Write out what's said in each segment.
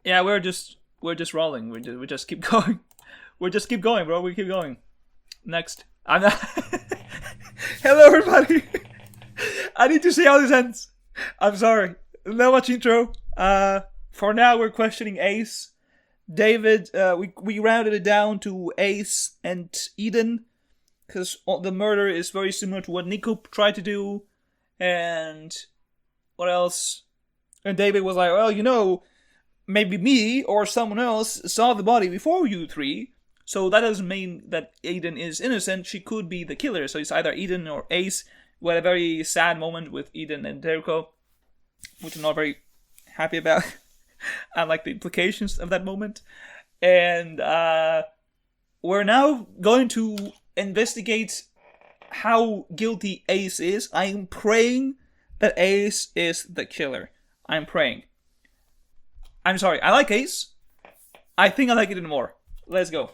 Yeah, we're just rolling. We just keep going. We just keep going, bro. We keep going. Next. I'm not. Hello, everybody. I need to see how this ends. I'm sorry. Not much intro. For now, we're questioning Ace. David, we rounded it down to Ace and Eden, because the murder is very similar to what Nico tried to do, and what else? And David was like, well, you know, maybe me or someone else saw the body before you three, so that doesn't mean that Eden is innocent. She could be the killer, so it's either Eden or Ace. We had a very sad moment with Eden and Jericho, which I'm not very happy about. I like the implications of that moment. And we're now going to investigate how guilty Ace is. I am praying that Ace is the killer. I'm praying. I'm sorry, I like Ace. I think I like Eden more. Let's go.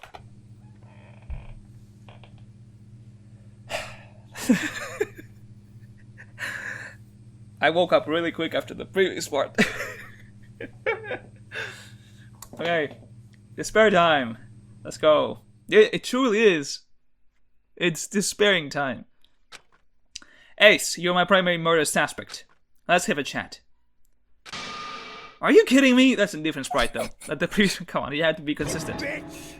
I woke up really quick after the previous part. Okay, Despair Time. Let's go. It truly is. It's despairing time. Ace, you're my primary murder suspect. Let's have a chat. Are you kidding me? That's a different sprite though. The previous, come on, you have to be consistent.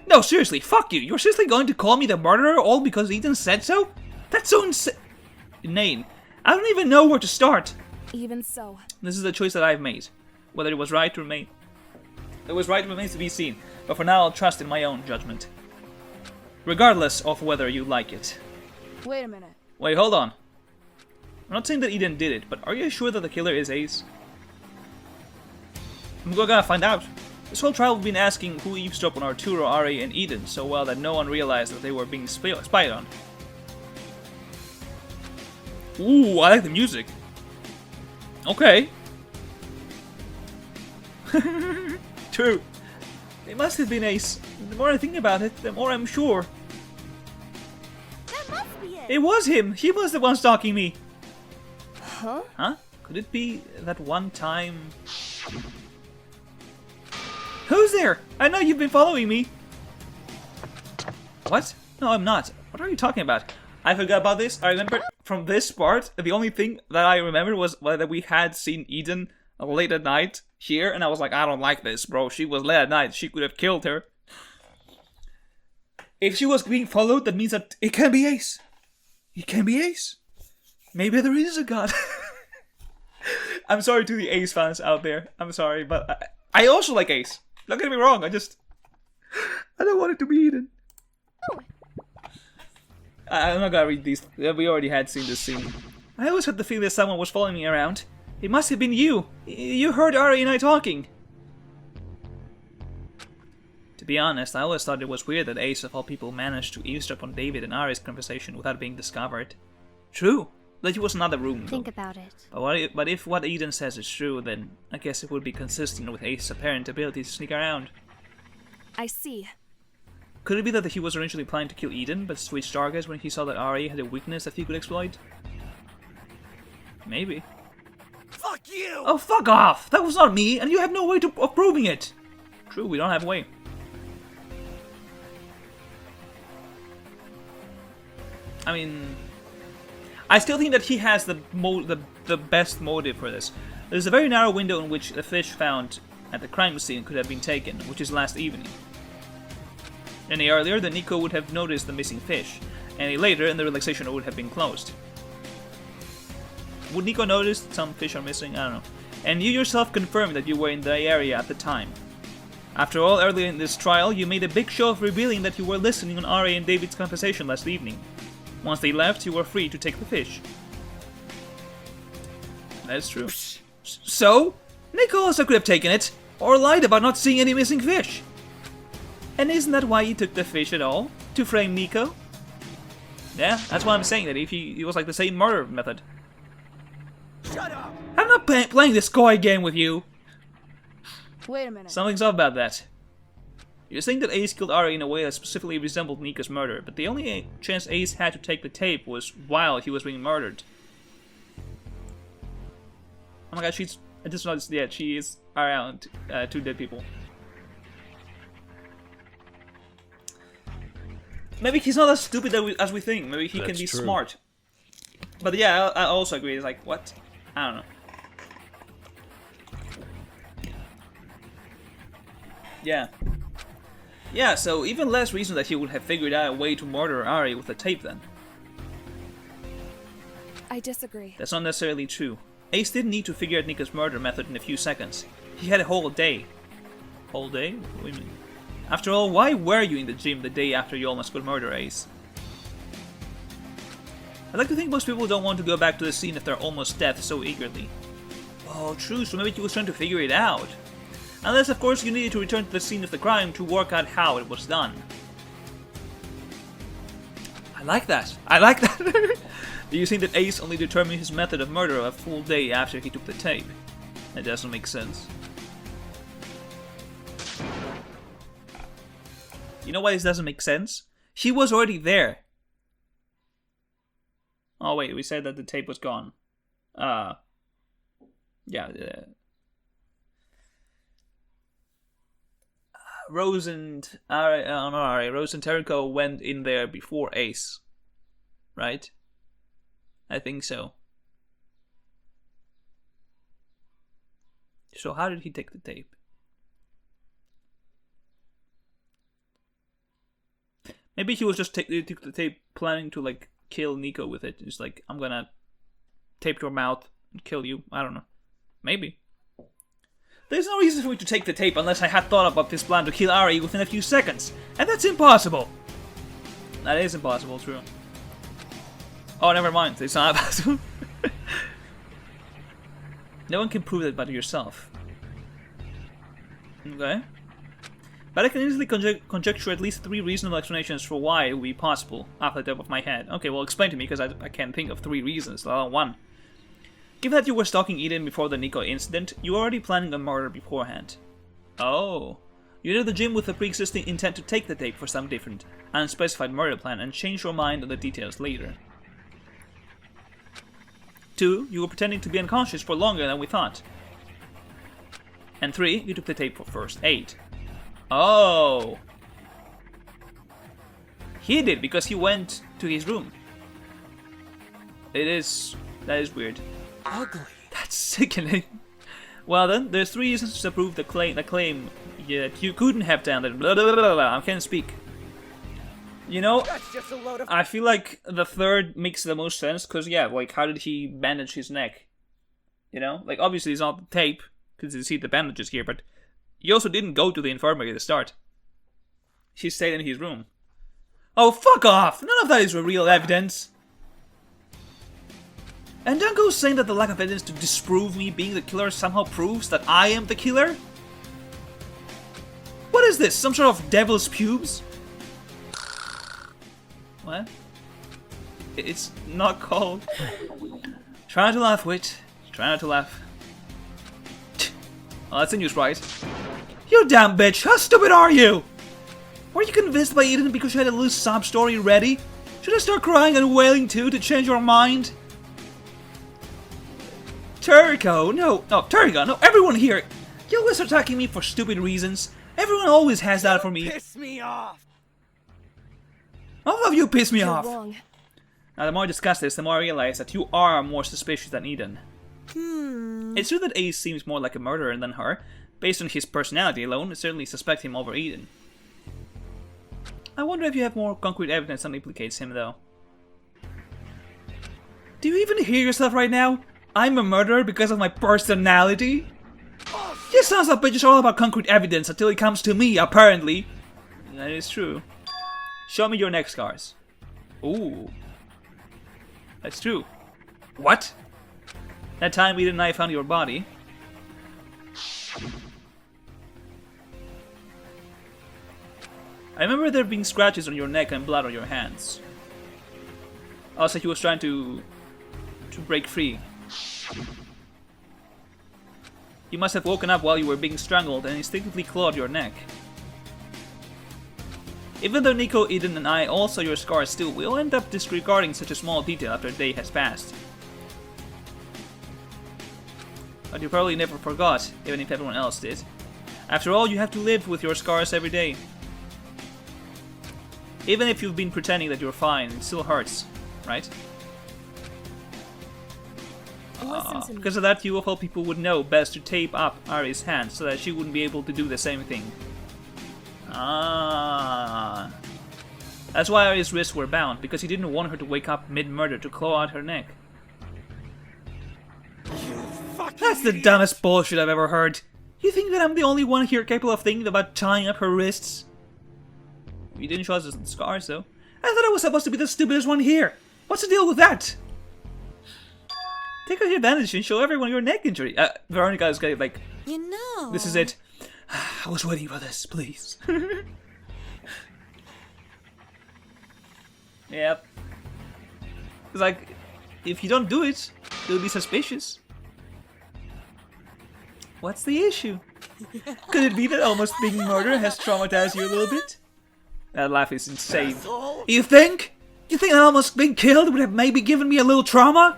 No, seriously, fuck you. You're seriously going to call me the murderer all because Eden said so? That's so inane. I don't even know where to start. Even so, this is the choice that I've made. Whether it was right remains to be seen, but for now I'll trust in my own judgment. Regardless of whether you like it. wait a minute. Wait, hold on. I'm not saying that Eden did it, but are you sure that the killer is Ace? I'm gonna find out. This whole trial we've been asking who eavesdropped on Arturo, Ari, and Eden so well that no one realized that they were being spied on. Ooh, I like the music. Okay. True. It must have been Ace. The more I think about it, the more I'm sure. That must be it. It was him. He was the one stalking me. Huh? Huh? Could it be that one time... Who's there? I know you've been following me. What? No, I'm not. What are you talking about? I forgot about this. I remember from this part, the only thing that I remembered was that we had seen Eden late at night here, and I was like, I don't like this, bro. She was late at night. She could have killed her. If she was being followed, that means that it can be Ace. It can be Ace. Maybe there is a god. I'm sorry to the Ace fans out there. I'm sorry, but I also like Ace. Don't get me wrong. I don't want it to be Eden. I'm not gonna read these. We already had seen this scene. I always had the feeling that someone was following me around. It must have been you. You heard Ari and I talking. To be honest, I always thought it was weird that Ace of all people managed to eavesdrop on David and Ari's conversation without being discovered. True, that he was in another room. Think about it. But if what Eden says is true, then I guess it would be consistent with Ace's apparent ability to sneak around. I see. Could it be that he was originally planning to kill Eden, but switched targets when he saw that Ari had a weakness that he could exploit? Maybe. Fuck you! Oh, fuck off! That was not me, and you have no way of proving it! True, we don't have a way. I mean... I still think that he has the best motive for this. There's a very narrow window in which the fish found at the crime scene could have been taken, which is last evening. Any earlier, then Nico would have noticed the missing fish. Any later, and the relaxation would have been closed. Would Nico notice that some fish are missing? I don't know. And you yourself confirmed that you were in the area at the time. After all, earlier in this trial, you made a big show of revealing that you were listening on Ari and David's conversation last evening. Once they left, you were free to take the fish. That's true. So, Nico also could have taken it, or lied about not seeing any missing fish. And isn't that why he took the fish at all? To frame Nico? Yeah, that's why I'm saying that if he was like the same murder method. Shut up! I'm not playing this coy game with you. Wait a minute. Something's up about that. You're saying that Ace killed Ari in a way that specifically resembled Nico's murder, but the only chance Ace had to take the tape was while he was being murdered. Oh my god, she's I just noticed, yeah, she is around 2 dead people. Maybe he's not as stupid as we think. Maybe he can be smart. But yeah, I also agree. It's like, what? I don't know. Yeah. Yeah, so even less reason that he would have figured out a way to murder Ari with the tape then. I disagree. That's not necessarily true. Ace didn't need to figure out Nico's murder method in a few seconds. He had a whole day. Whole day? What do you mean? After all, why were you in the gym the day after you almost could murder Ace? I'd like to think most people don't want to go back to the scene of their almost death so eagerly. Oh, true, so maybe he was trying to figure it out. Unless, of course, you needed to return to the scene of the crime to work out how it was done. I like that. I like that. Do you think that Ace only determined his method of murder a full day after he took the tape? That doesn't make sense. You know why this doesn't make sense? She was already there. Oh wait, we said that the tape was gone. Yeah. Rose and Rose and Terrico went in there before Ace, right? I think so. So how did he take the tape? Maybe he was just took the tape planning to like kill Nico with it. It's like, I'm gonna tape your mouth and kill you. I don't know. Maybe. There's no reason for me to take the tape unless I had thought about this plan to kill Ari within a few seconds. And that's impossible. That is impossible, true. Oh, never mind. It's not possible. No one can prove that but yourself. Okay. But I can easily conjecture at least 3 reasonable explanations for why it would be possible off the top of my head. Okay, well, explain to me, because I can't think of 3 reasons, let alone 1. Given that you were stalking Eden before the Nico incident, you were already planning a murder beforehand. Oh. You entered the gym with a pre-existing intent to take the tape for some different, unspecified murder plan and change your mind on the details later. 2. You were pretending to be unconscious for longer than we thought. And 3. You took the tape for first aid. Oh. He did, because he went to his room. That is weird. Ugly. That's sickening. Well then, there's 3 reasons to prove the claim that you couldn't have done that. Blah, blah, blah, blah. I can't speak. You know, That's just a load of I feel like the 3rd makes the most sense, because yeah, like, how did he bandage his neck? You know, like, obviously it's not the tape, because you see the bandages here, but he also didn't go to the infirmary at the start. He stayed in his room. Oh, fuck off! None of that is real evidence! And don't go saying that the lack of evidence to disprove me being the killer somehow proves that I am the killer? What is this? Some sort of devil's pubes? What? It's not called. Try not to laugh, Wit. Try not to laugh. Oh, that's a news, right? You damn bitch! How stupid are you? Were you convinced by Eden because you had a loose sob story ready? Should I start crying and wailing too to change your mind? Terrico, no, Terrico, no, everyone here! You always attacking me for stupid reasons. Everyone always has that for me. piss me off. All of you piss me You're off. wrong. Now, the more I discuss this, the more I realize that you are more suspicious than Eden. It's true that Ace seems more like a murderer than her. Based on his personality alone, I certainly suspect him over Eden. I wonder if you have more concrete evidence that implicates him, though. Do you even hear yourself right now? I'm a murderer because of my personality? You sons of bitches are all about concrete evidence until it comes to me, apparently. That is true. Show me your neck scars. Ooh. That's true. What? That time Eden and I found your body. I remember there being scratches on your neck and blood on your hands. Also, he was trying to break free. You must have woken up while you were being strangled and instinctively clawed your neck. Even though Nico, Eden, and I all saw your scars still, we'll end up disregarding such a small detail after a day has passed. but you probably never forgot, even if everyone else did. After all, you have to live with your scars every day. Even if you've been pretending that you're fine, it still hurts, right? Listen to me. Because of that, you of all people would know best to tape up Ari's hand so that she wouldn't be able to do the same thing. Ah. That's why Ari's wrists were bound, because he didn't want her to wake up mid-murder to claw out her neck. That's the dumbest bullshit I've ever heard. You think that I'm the only one here capable of thinking about tying up her wrists? You didn't show us the scars, though. I thought I was supposed to be the stupidest one here. What's the deal with that? Take out your bandage and show everyone your neck injury. Veronica is getting like, You know. this is it. I was waiting for this, please. Yep. It's like, if you don't do it, you'll be suspicious. What's the issue? Could it be that almost being murdered has traumatized you a little bit? That laugh is insane. You think? You think that almost being killed would have maybe given me a little trauma?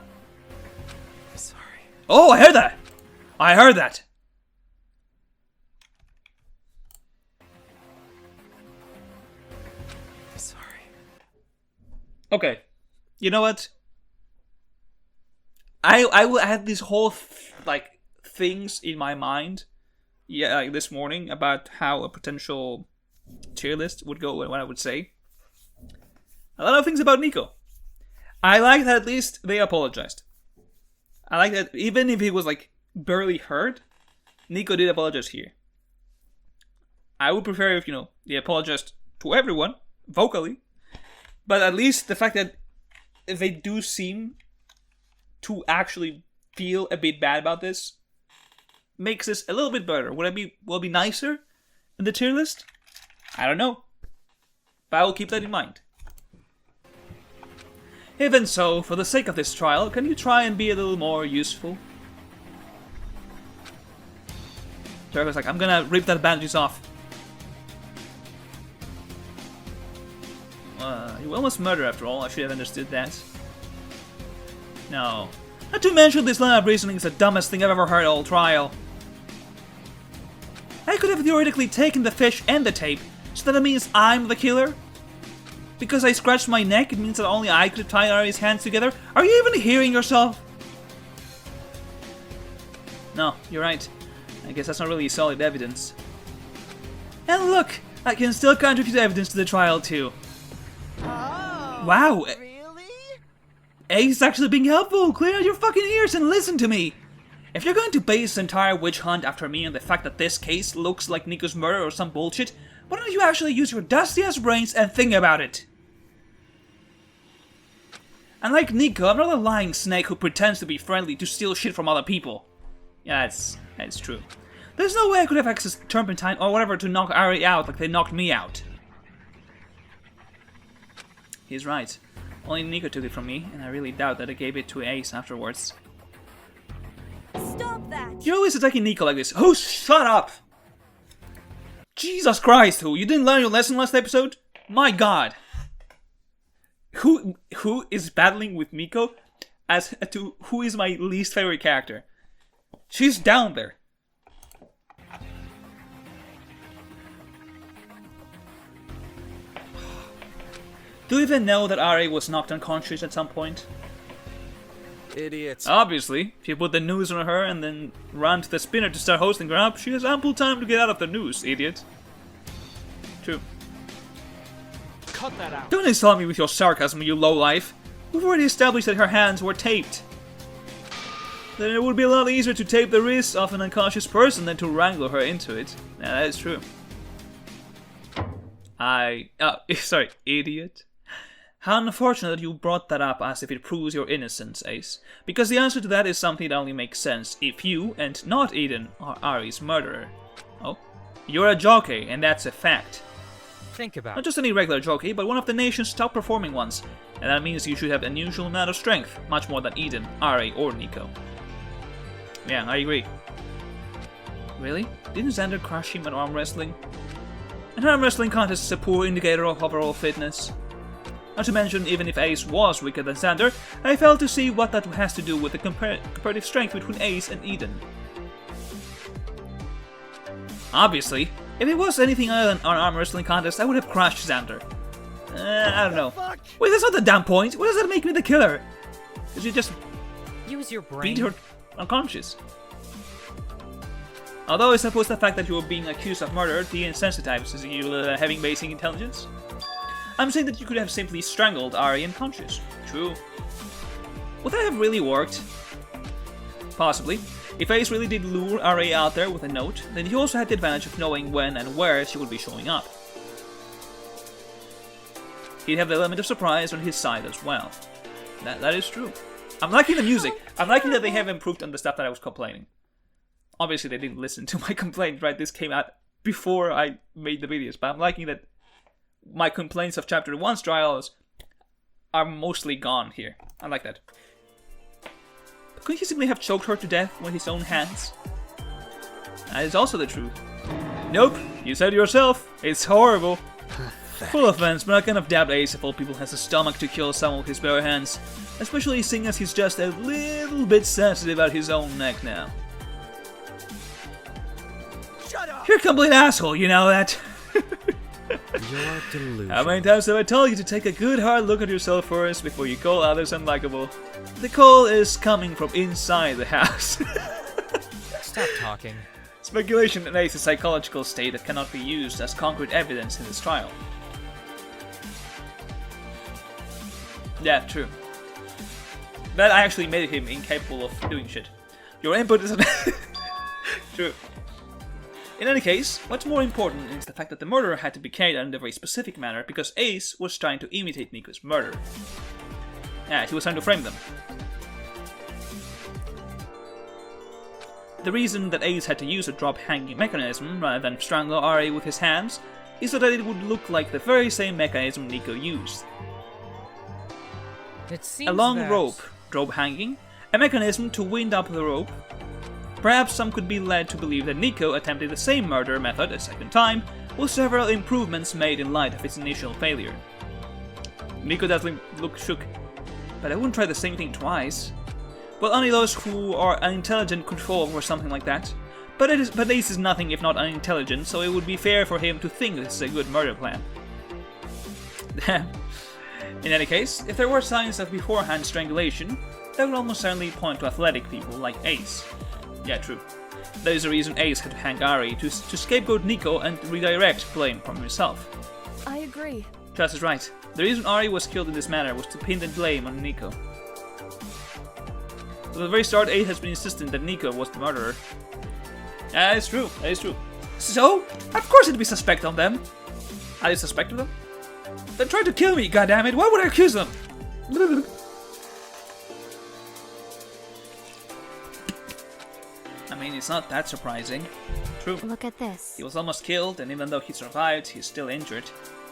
Sorry. Oh, I heard that! I heard that! Sorry. Okay. You know what? I will add this whole like things in my mind. Yeah, like this morning about how a potential tier list would go and what I would say. A lot of things about Nico. I like that at least they apologized. I like that even if he was like barely hurt, Nico did apologize here. I would prefer if, they apologized to everyone, vocally. But at least the fact that they do seem to actually feel a bit bad about this makes this a little bit better. Will it be nicer in the tier list? I don't know. But I will keep that in mind. Even so, for the sake of this trial, can you try and be a little more useful? Trevor's like, I'm gonna rip that bandages off. You almost murdered after all, I should have understood that. No. Not to mention this line of reasoning is the dumbest thing I've ever heard all trial. I could have theoretically taken the fish and the tape, so that means I'm the killer? Because I scratched my neck, it means that only I could have tied Ari's hands together? Are you even hearing yourself? No, you're right. I guess that's not really solid evidence. And look, I can still contribute evidence to the trial too. Oh, Wow. really? Ace is actually being helpful. Clear out your fucking ears and listen to me. If you're going to base the entire witch hunt after me and the fact that this case looks like Nico's murder or some bullshit, why don't you actually use your dusty-ass brains and think about it? Unlike Nico, I'm not a lying snake who pretends to be friendly to steal shit from other people. Yeah, that's true. There's no way I could have accessed turpentine or whatever to knock Ari out like they knocked me out. He's right. Only Nico took it from me, and I really doubt that I gave it to Ace afterwards. Stop that! You're always attacking Nico like this. Oh, shut up! Jesus Christ, who? You didn't learn your lesson last episode? My God! Who is battling with Nico as to who is my least favorite character? She's down there. Do you even know that Ari was knocked unconscious at some point? Idiots. Obviously, if you put the news on her and then run to the spinner to start hosting her up, she has ample time to get out of the news, idiot. True. Cut that out. Don't insult me with your sarcasm, you lowlife. We've already established that her hands were taped. Then it would be a lot easier to tape the wrists of an unconscious person than to wrangle her into it. Yeah, that is true. Sorry, idiot. How unfortunate that you brought that up as if it proves your innocence, Ace. Because the answer to that is something that only makes sense if you, and not Eden, are Ari's murderer. Oh? You're a jockey, and that's a fact. Think about Not just any regular jockey, but one of the nation's top performing ones. And that means you should have an unusual amount of strength, much more than Eden, Ari, or Nico. Yeah, I agree. Really? Didn't Xander crush him at arm wrestling? An arm wrestling contest is a poor indicator of overall fitness. Not to mention, even if Ace was weaker than Xander, I failed to see what that has to do with the comparative strength between Ace and Eden. Obviously, if it was anything other than an arm wrestling contest, I would have crushed Xander. I don't know. Wait, that's not the damn point. What does that make me the killer? Did you just Use your brain. beat her unconscious? Although I suppose the fact that you were being accused of murder desensitizes you having basic intelligence. I'm saying that you could have simply strangled Ari unconscious. True. Would that have really worked? Possibly. If Ace really did lure Ari out there with a note, then he also had the advantage of knowing when and where she would be showing up. He'd have the element of surprise on his side as well. That is true. I'm liking the music. I'm liking that they have improved on the stuff that I was complaining. Obviously, they didn't listen to my complaint, right? This came out before I made the videos, but I'm liking that my complaints of Chapter 1's trials are mostly gone here. I like that. But couldn't he simply have choked her to death with his own hands? That is also the truth. Nope, you said it yourself. It's horrible. Full offense, but I kind of doubt Ace of all people has the stomach to kill someone with his bare hands. Especially seeing as he's just a little bit sensitive about his own neck now. Shut up! You're a complete asshole, you know that? You're delusional. How many times have I told you to take a good hard look at yourself first before you call others unlikable? The call is coming from inside the house. Stop talking. Speculation that Ace's psychological state that cannot be used as concrete evidence in this trial. Yeah, true. That actually made him incapable of doing shit. Your input isn't... True. In any case, what's more important is the fact that the murder had to be carried out in a very specific manner because Ace was trying to imitate Nico's murder. Yeah, he was trying to frame them. The reason that Ace had to use a drop hanging mechanism rather than strangle Ari with his hands is so that it would look like the very same mechanism Nico used. It seems A long that... rope, drop hanging, a mechanism to wind up the rope. Perhaps some could be led to believe that Nico attempted the same murder method a second time, with several improvements made in light of its initial failure. Nico definitely looked shook, but I wouldn't try the same thing twice. Well, only those who are unintelligent could fall for something like that. But Ace is nothing if not unintelligent, so it would be fair for him to think this is a good murder plan. In any case, if there were signs of beforehand strangulation, that would almost certainly point to athletic people like Ace. Yeah, true. That is the reason Ace had to hang Ari to scapegoat Nico and redirect blame from himself. I agree. Trust is right. The reason Ari was killed in this manner was to pin the blame on Nico. From the very start, Ace has been insistent that Nico was the murderer. Yeah, that is true. That is true. So, of course it'd be suspect on them. I suspect of them? They tried to kill me, goddammit. Why would I accuse them? I mean, it's not that surprising. True. Look at this. He was almost killed, and even though he survived, he's still injured.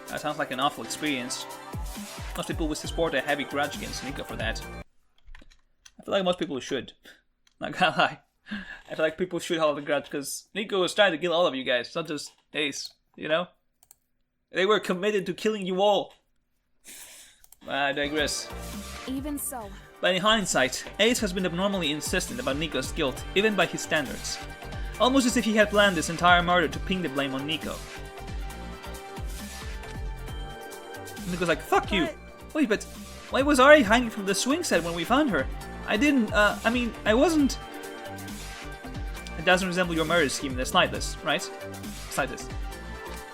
That sounds like an awful experience. Most people would support a heavy grudge against Nico for that. I feel like most people should. Not gonna lie. I feel like people should hold a grudge, because Nico was trying to kill all of you guys, not just Ace, you know? They were committed to killing you all. I digress. Even so. But in hindsight, Ace has been abnormally insistent about Nico's guilt, even by his standards. Almost as if he had planned this entire murder to pin the blame on Nico. Nico's like, fuck you! Wait, but why was Ari hanging from the swing set when we found her? I didn't, I wasn't... It doesn't resemble your murder scheme in the slightest, right? Slightest.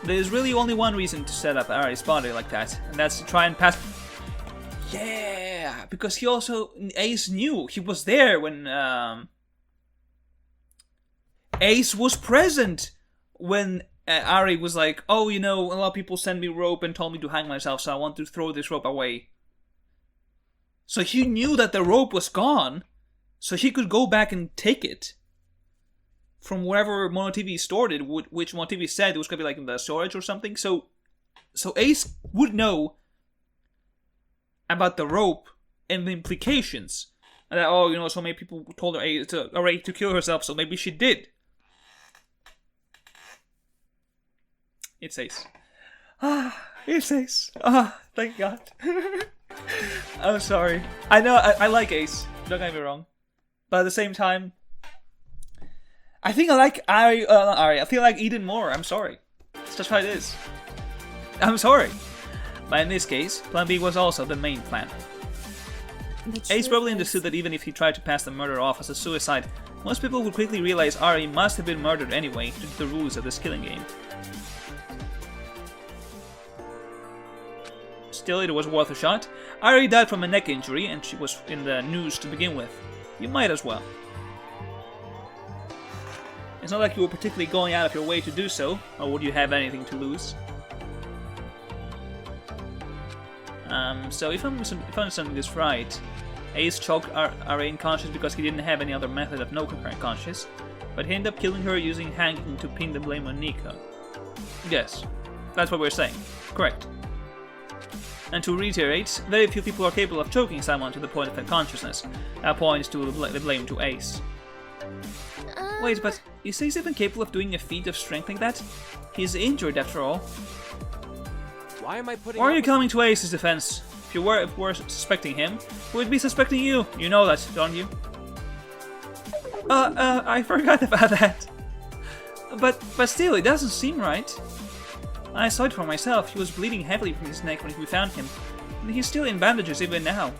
There's really only one reason to set up Ari's body like that, and that's to try and pass... Yeah, because he also... Ace knew. He was there when, Ace was present when Ari was like, oh, you know, a lot of people send me rope and told me to hang myself, so I want to throw this rope away. So he knew that the rope was gone, so he could go back and take it from wherever Mono TV stored it, which Mono TV said it was going to be like in the storage or something. So Ace would know about the rope and the implications. And that, oh, you know, so many people told her to kill herself, so maybe she did. It's Ace. It's Ace. Thank God. I'm sorry. I know, I like Ace. Don't get me wrong. But at the same time, I think I like Ari. I feel like Eden more. I'm sorry. It's just how it is. I'm sorry. But in this case, Plan B was also the main plan. Ace probably understood that even if he tried to pass the murder off as a suicide, most people would quickly realize Ari must have been murdered anyway due to the rules of this killing game. Still, it was worth a shot. Ari died from a neck injury and she was in the news to begin with. You might as well. It's not like you were particularly going out of your way to do so, or would you have anything to lose? So if I'm understanding this right, Ace choked Ari unconscious because he didn't have any other method of knocking her unconscious, but he ended up killing her using hanging to pin the blame on Nico. Yes, that's what we're saying. Correct. And to reiterate, very few people are capable of choking someone to the point of unconsciousness. That points to the blame to Ace. Wait, but is Ace even capable of doing a feat of strength like that? He's injured after all. Why am I putting Why are you coming to Ace's defense? If you were suspecting him, we'd be suspecting you. You know that, don't you? I forgot about that. But still, it doesn't seem right. I saw it for myself. He was bleeding heavily from his neck when we found him. And he's still in bandages even now.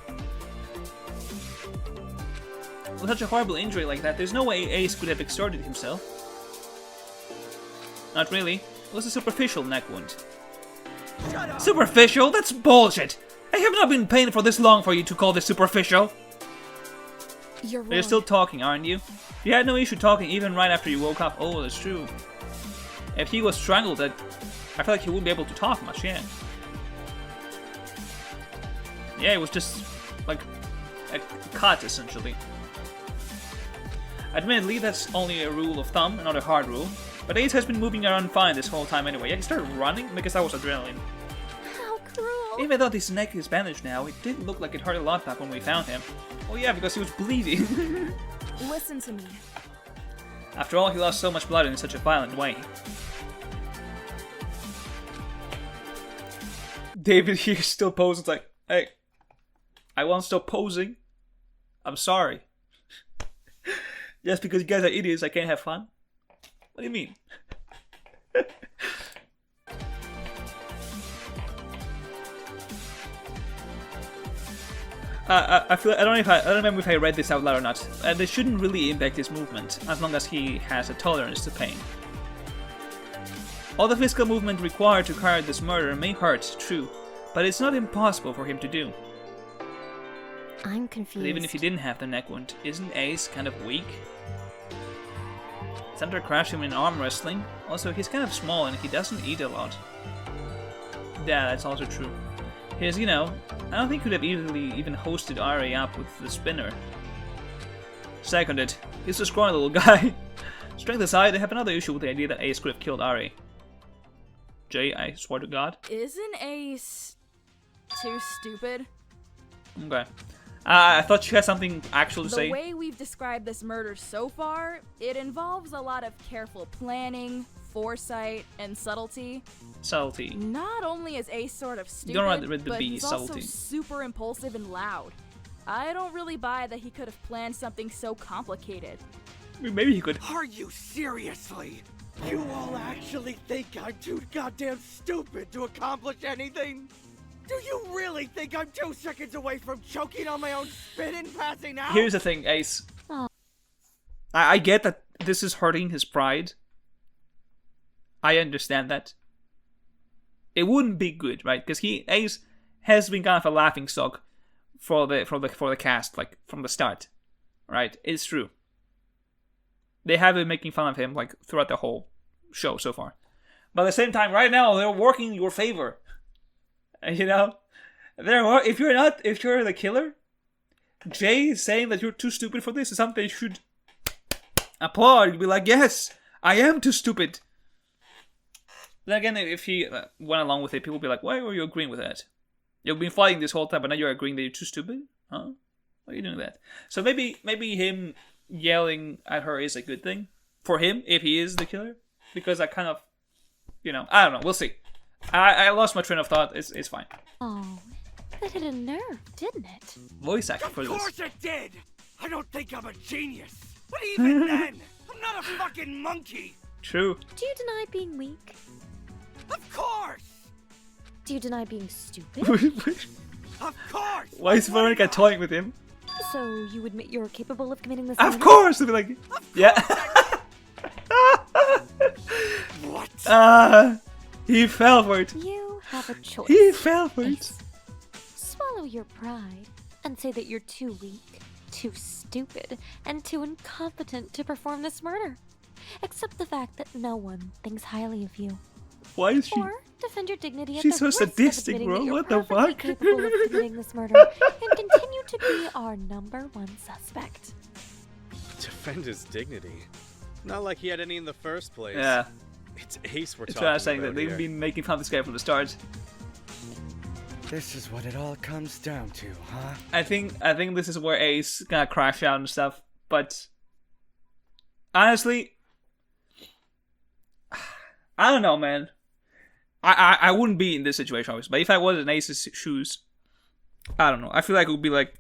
With such a horrible injury like that, there's no way Ace could have extorted himself. Not really. It was a superficial neck wound. Superficial? That's bullshit! I have not been in pain for this long for you to call this superficial. You're But you're still talking, aren't you? You had no issue talking even right after you woke up. Oh, that's true. If he was strangled, I feel like he wouldn't be able to talk much, yeah. Yeah, it was just like a cut, essentially. Admittedly, that's only a rule of thumb, not a hard rule. But Ace has been moving around fine this whole time anyway. Yeah, he started running because that was adrenaline. How cruel. Even though his neck is bandaged now, it did look like it hurt a lot back when we found him. Oh yeah, because he was bleeding. Listen to me. After all, he lost so much blood in such a violent way. David here still posing like, hey, I won't stop posing. I'm sorry. Just because you guys are idiots, I can't have fun? What do you mean? I don't remember if I read this out loud or not. This shouldn't really impact his movement, as long as he has a tolerance to pain. All the physical movement required to carry this murder may hurt, true, but it's not impossible for him to do. I'm confused. But even if he didn't have the neck wound, isn't Ace kind of weak? Thunder crashed him in arm wrestling. Also, he's kind of small and he doesn't eat a lot. Yeah, that's also true. Because, you know, I don't think he could have easily even hosted Ari up with the spinner. Seconded. He's a scrawny little guy. Strength aside, I have another issue with the idea that Ace could have killed Ari. Jay, I swear to God. Isn't Ace too stupid? Okay. I thought she had something actual to say. The way we've described this murder so far, it involves a lot of careful planning, foresight, and subtlety. Subtlety. Not only is Ace sort of stupid, don't read the but B, he's subtlety. also super impulsive and loud. I don't really buy that he could have planned something so complicated. Maybe he could. Are you seriously? You all actually think I'm too goddamn stupid to accomplish anything? Do you really think I'm 2 seconds away from choking on my own spit and passing out? Here's the thing, Ace. I get that this is hurting his pride. I understand that. It wouldn't be good, right? Because Ace has been kind of a laughing stock for the cast, like from the start, right? It's true. They have been making fun of him like throughout the whole show so far, but at the same time, right now they're working in your favor. You know, if you're the killer, Jay saying that you're too stupid for this is something you should applaud. You'd be like, yes, I am too stupid. Then again, if he went along with it, people would be like, why were you agreeing with that? You've been fighting this whole time, but now you're agreeing that you're too stupid? Huh? Why are you doing that? So maybe him yelling at her is a good thing for him, if he is the killer. Because I kind of, you know, I don't know, we'll see. I lost my train of thought, it's fine. Oh, that hit a nerve, didn't it? Voice acting for Of this. course it did! I don't think I'm a genius. But even then, I'm I'm not a fucking monkey! True. Do you deny being weak? Of course! Do you deny being stupid? Of course! Why is Veronica toying with him? So you admit you're capable of committing this Of murder? course! To be like, yeah. What? He fell for it. You have a choice. He fell for it. Ace. Swallow your pride and say that you're too weak, too stupid, and too incompetent to perform this murder. Accept the fact that no one thinks highly of you. Why is she? Or defend your dignity at She's the so risk of sadistic, admitting bro. that you're What the perfectly fuck? capable of committing this murder and continue to be our #1 suspect. Defend his dignity. Not like he had any in the first place. Yeah. It's Ace we're It's talking what I was saying, about that they've here. been making fun of this guy from the start. This is what it all comes down to, huh? I think this is where Ace gonna crash out and stuff, but honestly, I don't know, man. I wouldn't be in this situation, obviously, but if I was in Ace's shoes, I don't know. I feel like it would be like,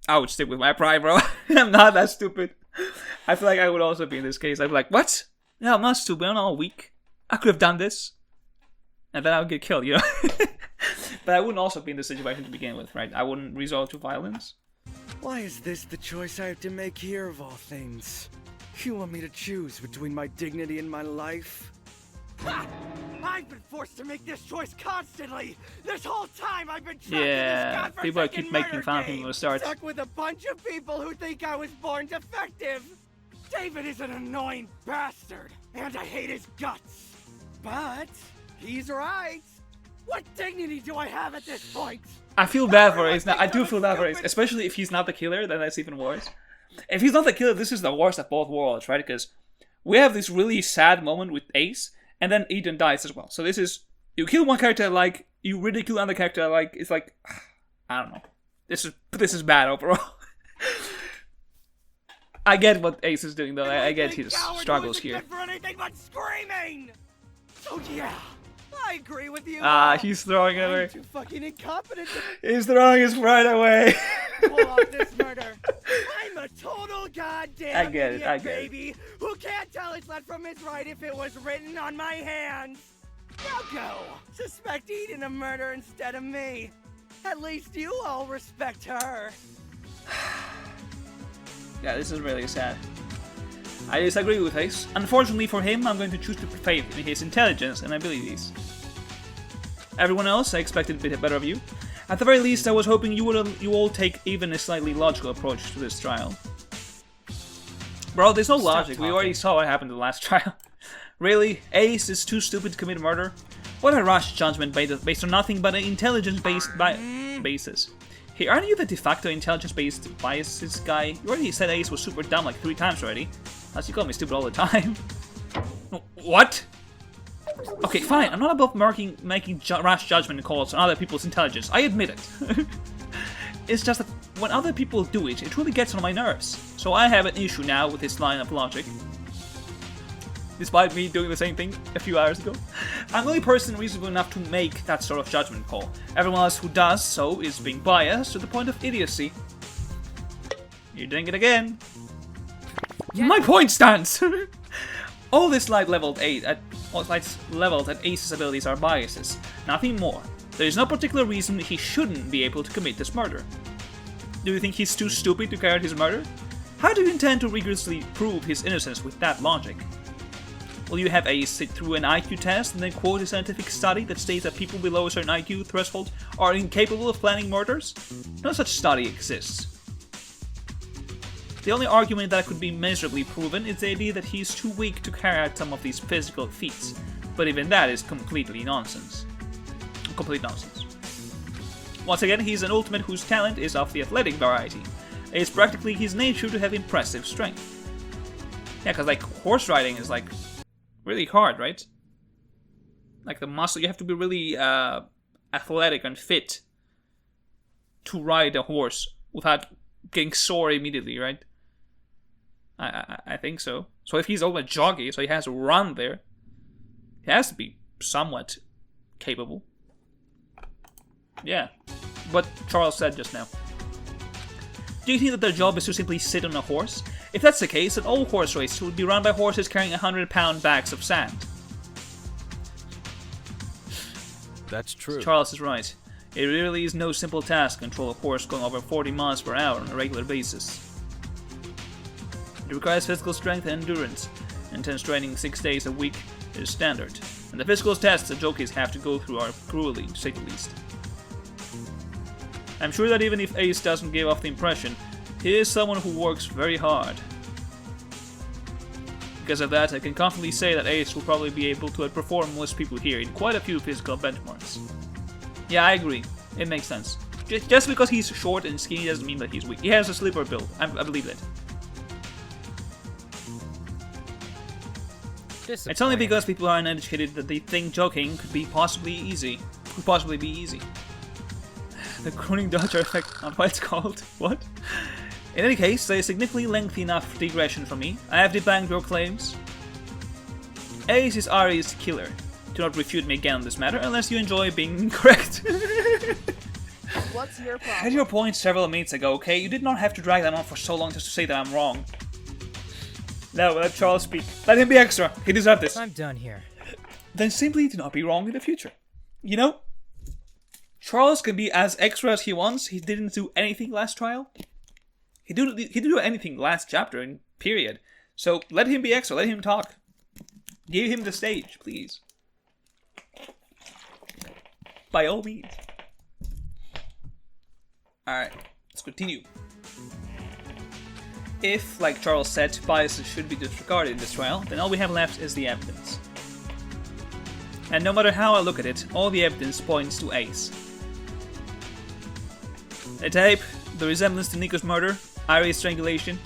I would stick with my pride, bro. I'm not that stupid. I feel like I would also be in this case. I'd be like, what? No, I'm not stupid. I'm not weak. I could have done this. And then I would get killed, you know? But I wouldn't also be in this situation to begin with, right? I wouldn't resort to violence. Why is this the choice I have to make here of all things? You want me to choose between my dignity and my life? Ha! I've been forced to make this choice constantly! This whole time I've been trapped Yeah, in this people godforsaken keep making murder fun of him game, from the start. Stuck with a bunch of people who think I was born defective! David is an annoying bastard, and I hate his guts! But he's right! What dignity do I have at this point? I feel bad for Ace now. I do feel bad for Ace, especially if he's not the killer, then that's even worse. If he's not the killer, this is the worst of both worlds, right? Because we have this really sad moment with Ace, and then Eden dies as well. So this is, you kill one character I like, you ridicule another character I like, it's like, I don't know. This is bad overall. I get what Ace is doing though, I get his struggles here. Good for anything but screaming! So yeah, I agree with you. He's throwing it away. I'm too fucking incompetent He's throwing his pride away. to pull off this murder. I'm a total goddamn I get it, idiot, I get it. baby, who can't tell his left from his right if it was written on my hands. Now go. Suspect Eden of murder instead of me. At least you all respect her. Yeah, this is really sad. I disagree with Ace. Unfortunately for him, I'm going to choose to put faith in his intelligence and abilities. Everyone else, I expected a bit better of you. At the very least, I was hoping you all take even a slightly logical approach to this trial. Bro, there's no logic. We already saw what happened in the last trial. Really? Ace is too stupid to commit murder? What a rash judgment based on nothing but an intelligence-based basis. Hey, aren't you the de facto intelligence-based biases guy? You already said Ace was super dumb like 3 times already. As you call me stupid all the time. What? Okay, fine. I'm not above making rash judgment calls on other people's intelligence. I admit it. It's just that when other people do it, it really gets on my nerves. So I have an issue now with this line of logic. Despite me doing the same thing a few hours ago. I'm the only person reasonable enough to make that sort of judgment call. Everyone else who does so is being biased to the point of idiocy. You're doing it again. My point stands! All this light leveled at Ace's abilities are biases, nothing more. There is no particular reason he shouldn't be able to commit this murder. Do you think he's too stupid to carry out his murder? How do you intend to rigorously prove his innocence with that logic? Will you have Ace sit through an IQ test and then quote a scientific study that states that people below a certain IQ threshold are incapable of planning murders? No such study exists. The only argument that could be miserably proven is the idea that he is too weak to carry out some of these physical feats, but even that is completely nonsense. Complete nonsense. Once again, he's an ultimate whose talent is of the athletic variety. It's practically his nature to have impressive strength. Yeah, because like horse riding is like really hard, right? Like the muscle, you have to be really athletic and fit to ride a horse without getting sore immediately, right? I think so. So if he's over jogging, so he has to run there, he has to be somewhat capable. Yeah, what Charles said just now. Do you think that their job is to simply sit on a horse If that's the case, then all horse races would be run by horses carrying 100-pound bags of sand. That's true. Charles is right. It really is no simple task to control a horse going over 40 miles per hour on a regular basis. It requires physical strength and endurance. Intense training 6 days a week is standard, and the physical tests the jockeys have to go through are grueling, to say the least. I'm sure that even if Ace doesn't give off the impression, he is someone who works very hard. Because of that, I can confidently say that Ace will probably be able to outperform most people here in quite a few physical benchmarks. Yeah, I agree. It makes sense. Just because he's short and skinny doesn't mean that he's weak. He has a sleeper build. I believe that. It's only because people are uneducated that they think joking could possibly be easy. The crooning dodger effect on what it's called. What? In any case, a significantly lengthy enough digression from me. I have debunked your claims. Ace is Ari's killer. Do not refute me again on this matter unless you enjoy being incorrect. What's your I problem? had your point several minutes ago, okay? You did not have to drag that on for so long just to say that I'm wrong. No, let Charles speak. Let him be extra. He deserves this. I'm done here. Then simply do not be wrong in the future. You know? Charles can be as extra as he wants. He didn't do anything last trial. He didn't do anything last chapter, in period. So let him be extra. Let him talk. Give him the stage, please. By all means. Alright, let's continue. If, like Charles said, biases should be disregarded in this trial, then all we have left is the evidence. And no matter how I look at it, all the evidence points to Ace. The tape, the resemblance to Nico's murder, Ari's strangulation.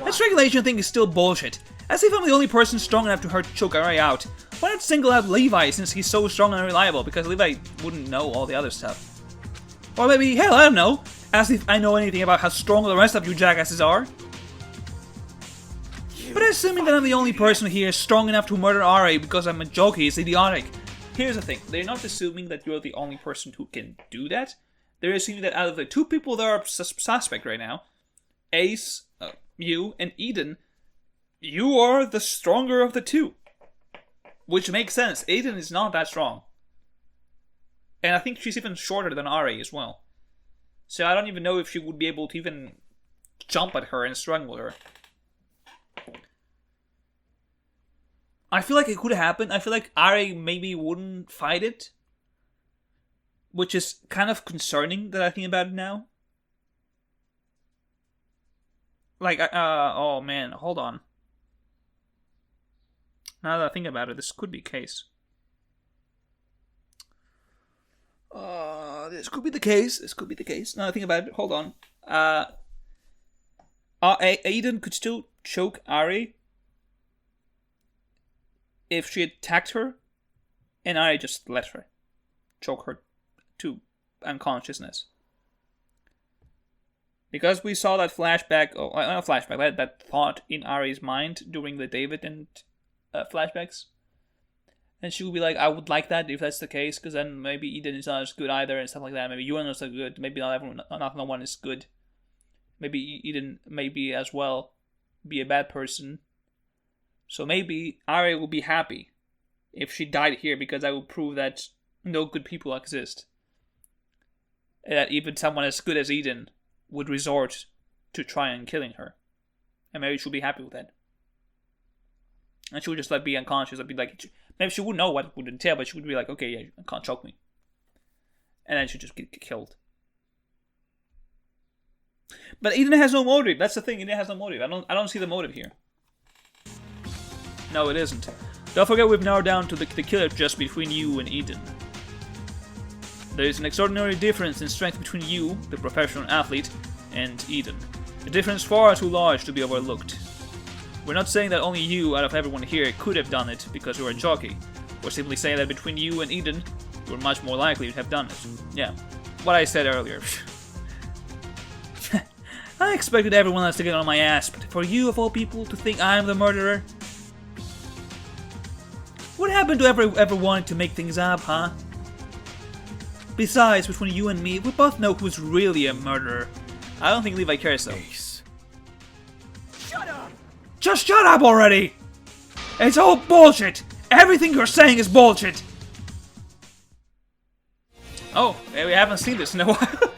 That strangulation thing is still bullshit. As if I'm the only person strong enough to choke Ari out. Why not single out Levi since he's so strong and unreliable? Because Levi wouldn't know all the other stuff. Or maybe, hell, I don't know. As if I know anything about how strong the rest of you jackasses are. But assuming that I'm the only person here strong enough to murder Ari because I'm a jockey is idiotic. Here's the thing, they're not assuming that you're the only person who can do that. They're assuming that out of the two people that are suspect right now, Ace, you, and Eden, you are the stronger of the two. Which makes sense, Eden is not that strong. And I think she's even shorter than Ari as well. So I don't even know if she would be able to even jump at her and strangle her. I feel like it could happen. I feel like Ari maybe wouldn't fight it. Which is kind of concerning that I think about it now. Like, oh man, hold on. Now that I think about it, this could be the case. This could be the case. Now that I think about it, hold on. Aiden could still choke Ari if she attacked her, and Ari just let her choke her to unconsciousness. Because we saw that flashback, not flashback, that thought in Ari's mind during the David and flashbacks. And she would be like, I would like that if that's the case, because then maybe Eden is not as good either and stuff like that. Maybe Yuan is not good, maybe not no one is good. Maybe Eden maybe as well be a bad person. So maybe Ari will be happy if she died here, because I will prove that no good people exist. And that even someone as good as Eden would resort to trying killing her. And maybe she'll be happy with that. And she would just be unconscious and be like, maybe she wouldn't know what it would entail, but she would be like, okay, yeah, you can't choke me. And then she'd just get killed. But Eden has no motive. That's the thing. Eden has no motive. I don't see the motive here. No, it isn't. Don't forget we've narrowed down to the killer just between you and Eden. There is an extraordinary difference in strength between you, the professional athlete, and Eden. A difference far too large to be overlooked. We're not saying that only you out of everyone here could have done it because you're a jockey. We're simply saying that between you and Eden, you're much more likely to have done it. Yeah, what I said earlier. I expected everyone else to get on my ass, but for you of all people to think I'm the murderer? What happened to ever wanting to make things up, huh? Besides, between you and me, we both know who's really a murderer. I don't think Levi cares though. Shut up! Just shut up already! It's all bullshit! Everything you're saying is bullshit! Oh, we haven't seen this in a while.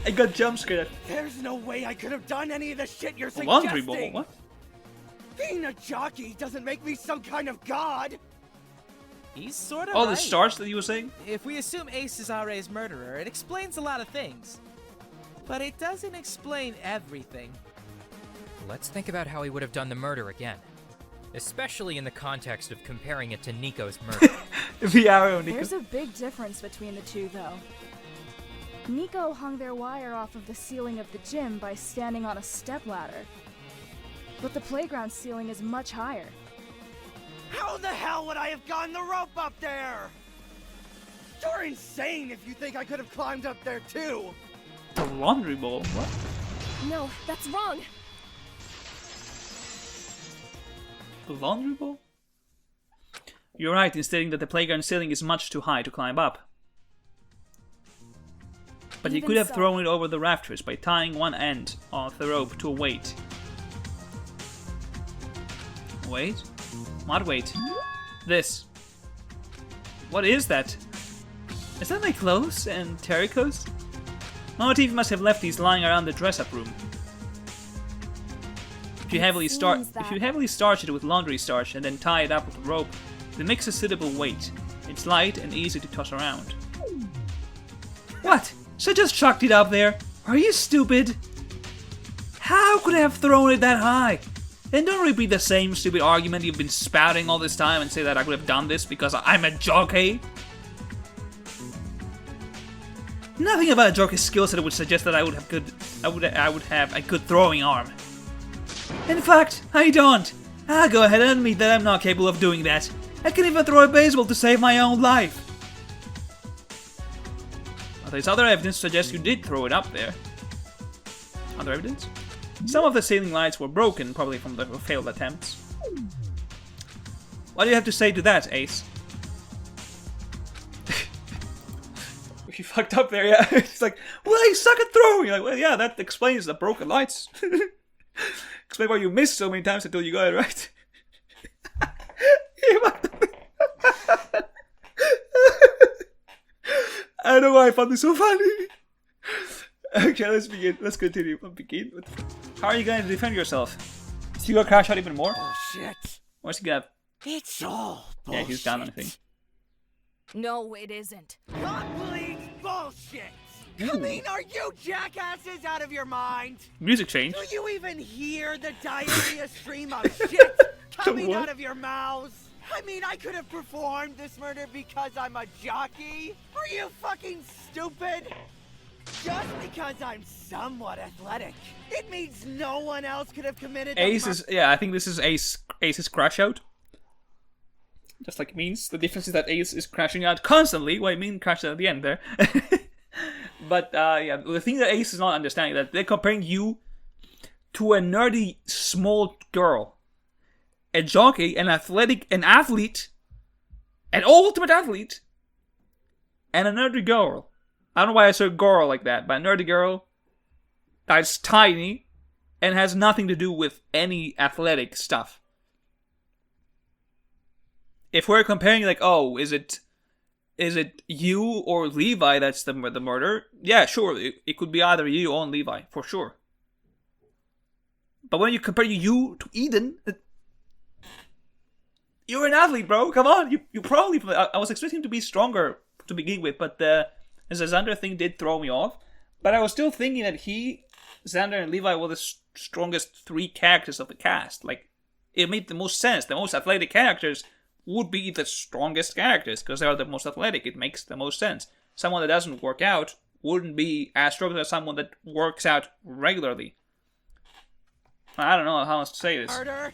I got jump scared. There's no way I could have done any of the shit you're suggesting. Laundry bowl, what? Being a jockey doesn't make me some kind of god. He's sort of All right. the stars that you were saying? If we assume Ace is RA's murderer, it explains a lot of things. But it doesn't explain everything. Let's think about how he would have done the murder again. Especially in the context of comparing it to Nico's murder. VR Nico. There's a big difference between the two, though. Nico hung their wire off of the ceiling of the gym by standing on a stepladder. But the playground ceiling is much higher. How the hell would I have gotten the rope up there? You're insane if you think I could have climbed up there too. The laundry bowl, what? No, that's wrong. The laundry bowl? You're right in stating that the playground ceiling is much too high to climb up. But he Even could have so. thrown it over the rafters by tying one end of the rope to a weight. Wait? What weight? This. What is that? Is that my clothes and Terrico's? Motif must have left these lying around the dress-up room. If you heavily starch it with laundry starch and then tie it up with a rope, it makes a suitable weight. It's light and easy to toss around. What? So just chucked it up there? Are you stupid? How could I have thrown it that high? And don't repeat the same stupid argument you've been spouting all this time and say that I could have done this because I'm a jockey. Nothing about a jockey's skill set would suggest that I would have a good throwing arm. In fact, I don't. I'll go ahead and admit that I'm not capable of doing that. I can even throw a baseball to save my own life. But there's other evidence to suggest you did throw it up there. Other evidence? Some of the ceiling lights were broken, probably from the failed attempts. What do you have to say to that, Ace? You fucked up there, yeah. It's like, well, you suck at throwing. You're like, well, yeah, that explains the broken lights. Explain why you missed so many times until you got it right. I don't know why I found this so funny. Okay, let's begin. Let's continue. How are you going to defend yourself? Is he gonna crash out even more? Bullshit. Where's he gonna? It's all bullshit. Yeah, he's down, I think. No, it isn't. Complete bullshit. I mean, are you jackasses out of your mind? Music change. Do you even hear the diarrhea stream of shit coming What? out of your mouths? I mean, I could have performed this murder because I'm a jockey? Are you fucking stupid? Just because I'm somewhat athletic, it means no one else could have committed the Ace is, yeah, I think this is Ace's crash out. Just like it means. The difference is that Ace is crashing out constantly. Well, I mean crashing at the end there. But, yeah, the thing that Ace is not understanding that they're comparing you to a nerdy small girl. A jockey, an athlete, an ultimate athlete, and a nerdy girl. I don't know why I said girl like that, but a nerdy girl that's tiny and has nothing to do with any athletic stuff. If we're comparing, like, oh, is it you or Levi that's the murder? Yeah, sure, it could be either you or Levi, for sure. But when you compare you to Eden, you're an athlete, bro. Come on, you probably. I was expecting to be stronger to begin with, but the Xander thing did throw me off. But I was still thinking that Xander, and Levi were the strongest three characters of the cast. Like, it made the most sense. The most athletic characters would be the strongest characters because they are the most athletic. It makes the most sense. Someone that doesn't work out wouldn't be as strong as someone that works out regularly. I don't know how else to say this. Murder?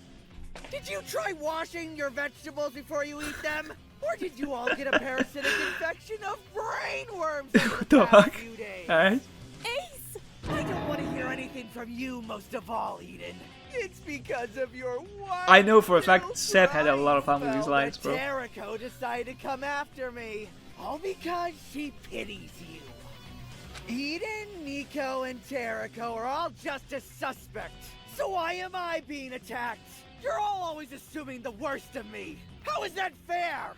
Did you try washing your vegetables before you eat them? Or did you all get a parasitic infection of brainworms over the past few days? Alright. Ace! I don't want to hear anything from you most of all, Eden. It's because of your wife. I know for a fact Seth had a lot of fun with these lines, bro. Jericho decided to come after me. All because she pities you. Eden, Nico, and Jericho are all just a suspect. So why am I being attacked? You're all always assuming the worst of me. How is that fair?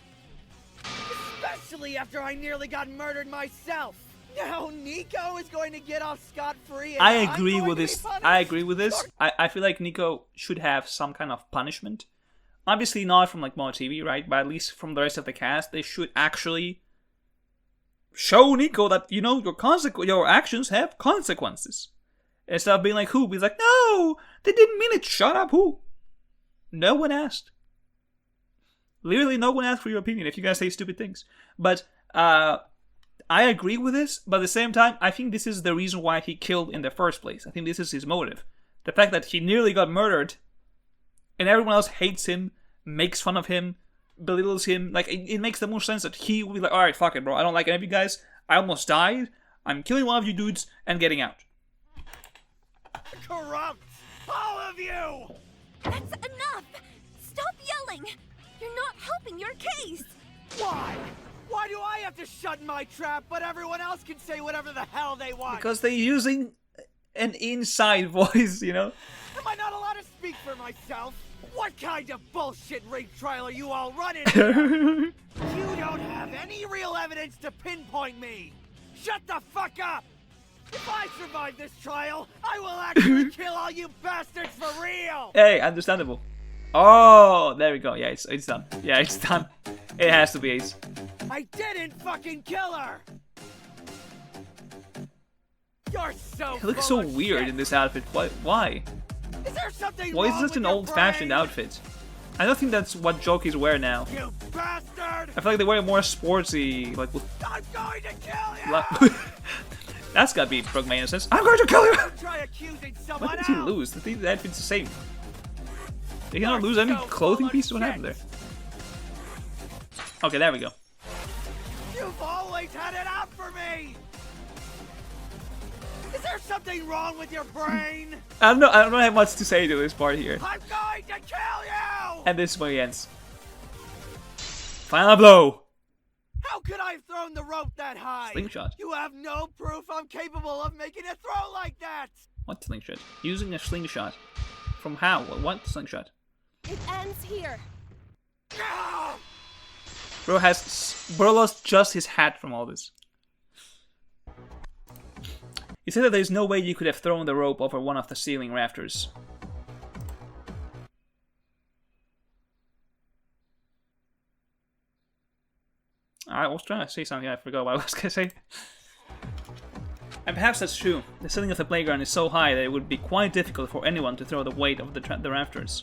Especially after I nearly got murdered myself. Now Nico is going to get off scot-free. I agree with this. I agree with this. I feel like Nico should have some kind of punishment. Obviously not from like Mo TV, right? But at least from the rest of the cast, they should actually show Nico that, you know, your actions have consequences. Instead of being like, who? He's like, no, they didn't mean it. Shut up, who? No one asked. Literally no one asked for your opinion if you guys say stupid things. But I agree with this, but at the same time, I think this is the reason why he killed in the first place. I think this is his motive. The fact that he nearly got murdered, and everyone else hates him, makes fun of him, belittles him. Like, it makes the most sense that he will be like, alright, fuck it, bro. I don't like any of you guys. I almost died. I'm killing one of you dudes and getting out. Corrupt! All of you! That's enough! Stop yelling! You're not helping your case! Why? Why do I have to shut my trap, but everyone else can say whatever the hell they want? Because they're using an inside voice, you know? Am I not allowed to speak for myself? What kind of bullshit rape trial are you all running? You don't have any real evidence to pinpoint me! Shut the fuck up! If I survive this trial, I will actually kill all you bastards for real! Hey, understandable. Oh, there we go. Yeah, it's done. Yeah, it's done. It has to be Ace. I didn't fucking kill her! You're so He looks so weird in this outfit. Why? Is there something Why is wrong this with an your old-fashioned brain? outfit? I don't think that's what jockeys wear now. You bastard! I feel like they wear more sportsy, like with... I'm going to kill you! That's gotta be Brooke May in a sense. I'm going to kill you! Try accusing someone What did he else! lose? The thing that outfit's the same. Did he not lose any clothing pieces? What happened there? Okay, there we go. You've always had it out for me! Is there something wrong with your brain? I don't have much to say to this part here. I'm going to kill you! And this is where he ends. Final blow! How could I have thrown the rope that high? Slingshot. You have no proof I'm capable of making a throw like that! What slingshot? Using a slingshot. From how? What slingshot? It ends here. Ah! Bro lost just his hat from all this. He said that there's no way you could have thrown the rope over one of the ceiling rafters. I was trying to say something, I forgot what I was gonna say. And perhaps that's true. The ceiling of the playground is so high that it would be quite difficult for anyone to throw the weight of the rafters.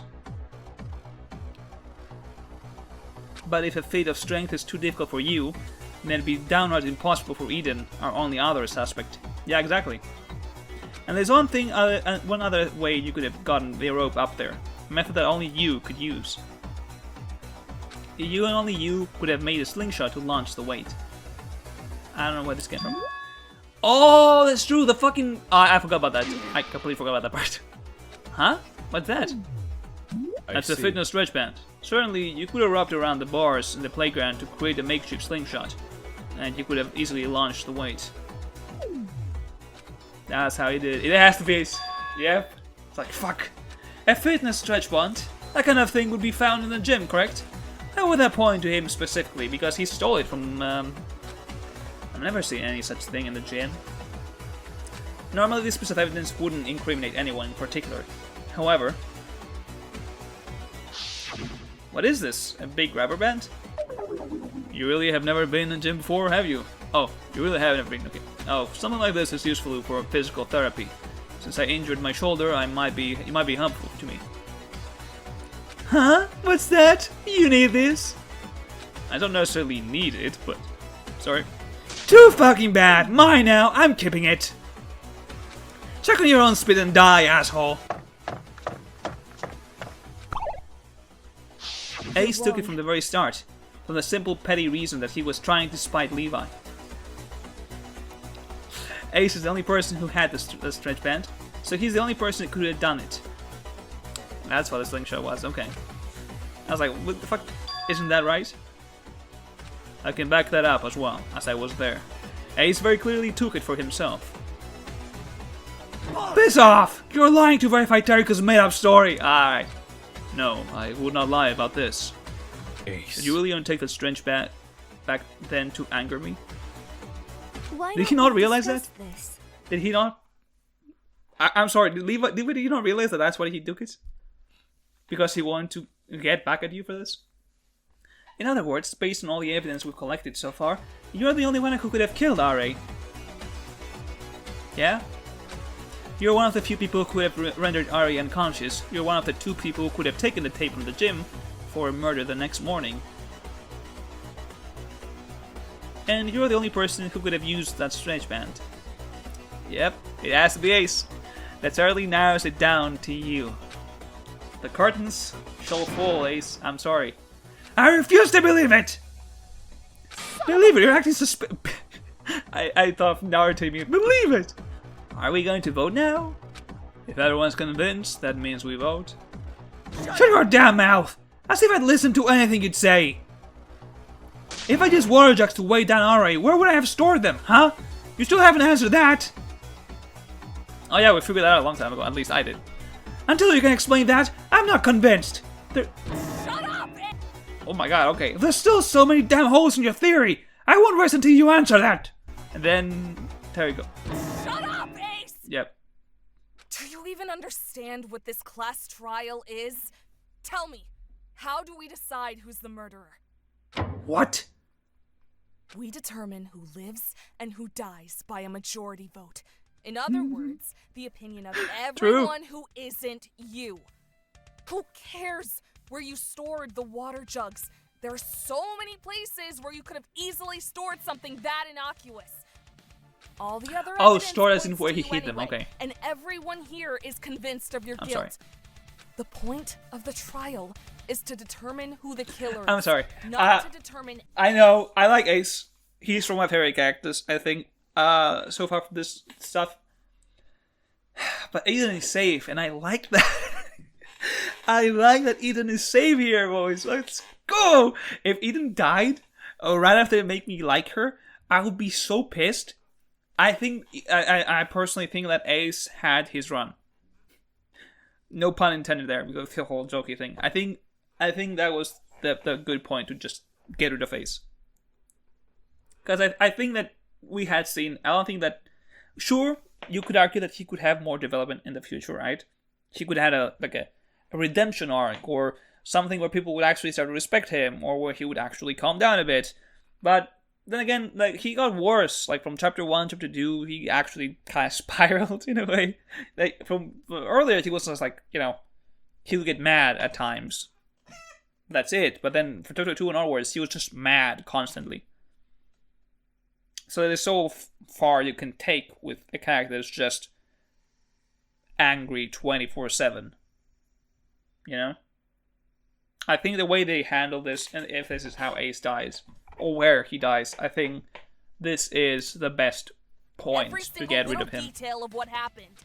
But if a feat of strength is too difficult for you, then it'd be downright impossible for Eden, our only other suspect. Yeah, exactly. And there's one other way you could have gotten the rope up there. A method that only you could use. You and only you could have made a slingshot to launch the weight. I don't know where this came from. Oh, that's true, the fucking... I forgot about that. I completely forgot about that part. Huh? What's that? That's a fitness stretch band. Certainly, you could have wrapped around the bars in the playground to create a makeshift slingshot. And you could have easily launched the weight. That's how he did it. It has to be... Yep. It's like, fuck. A fitness stretch band? That kind of thing would be found in the gym, correct? How would that point to him specifically? Because he stole it from... I've never seen any such thing in the gym. Normally, this piece of evidence wouldn't incriminate anyone in particular. However... What is this? A big rubber band? You really have never been in the gym before, have you? Oh, you really have never been, okay. Oh, something like this is useful for physical therapy. Since I injured my shoulder, it might be helpful to me. Huh? What's that? You need this? I don't necessarily need it, but... Sorry. Too fucking bad! Mine now! I'm keeping it! Check on your own spit and die, asshole! Ace took it from the very start, from the simple petty reason that he was trying to spite Levi. Ace is the only person who had the stretch band, so he's the only person who could have done it. That's what the slingshot was, okay. I was like, what the fuck? Isn't that right? I can back that up as well, as I was there. Ace very clearly took it for himself. Piss off! You're lying to verify Teriko's made-up story. Alright. No, I would not lie about this. Ace. Did you really only take the strange back then to anger me? Why Did he don't not we realize discuss that? This? Did he not? I'm sorry, did you not realize that that's why he took it? Because he wanted to get back at you for this? In other words, based on all the evidence we've collected so far, you're the only one who could have killed R.A. Yeah? You're one of the few people who could have rendered R.A. unconscious. You're one of the 2 people who could have taken the tape from the gym for murder the next morning. And you're the only person who could have used that strange band. Yep, it has to be Ace. That certainly narrows it down to you. The curtains shall fall, Ace. I'm sorry. I refuse to believe it! Believe it, you're acting I thought of Naruto means believe it! Are we going to vote now? If everyone's convinced, that means we vote. Shut your damn mouth! As if I'd listen to anything you'd say! If I used water jugs to weigh down R.A., where would I have stored them, huh? You still haven't answered that! Oh yeah, we figured that out a long time ago, at least I did. Until you can explain that, I'm not convinced! Shut up! Oh my god, okay. There's still so many damn holes in your theory! I won't rest until you answer that! And then... there you go. Shut up, Ace! Yep. Do you even understand what this class trial is? Tell me, how do we decide who's the murderer? What? We determine who lives and who dies by a majority vote. In other words, the opinion of everyone who isn't you. Who cares where you stored the water jugs? There are so many places where you could have easily stored something that innocuous. All the other evidence stored as in points where to he you hid them, anyway, okay. And everyone here is convinced of your I'm guilt. sorry. The point of the trial is to determine who the killer is. I'm sorry. Not to determine. I know, I like Ace. He's from my favorite characters, I think, so far from this stuff. But Eden is safe, and I like that. I like that Eden is safe here, boys. Let's go! If Eden died, right after they make me like her, I would be so pissed. I think, I personally think that Ace had his run. No pun intended there, because the whole jokey thing. I think that was the good point to just get rid of Ace. Because I think that we had seen, I don't think that, sure, you could argue that he could have more development in the future, right? He could have a redemption arc, or something where people would actually start to respect him, or where he would actually calm down a bit. But then again, like, he got worse. Like, from chapter 1, chapter 2, he actually kind of spiraled in a way. Like, from earlier, he was just like, you know, he would get mad at times. That's it. But then from chapter 2 and onwards, he was just mad constantly. So there's so far you can take with a character that's just angry 24/7. You know? I think the way they handle this, and if this is how Ace dies, or where he dies, I think this is the best point to get rid of him. Detail of what happened.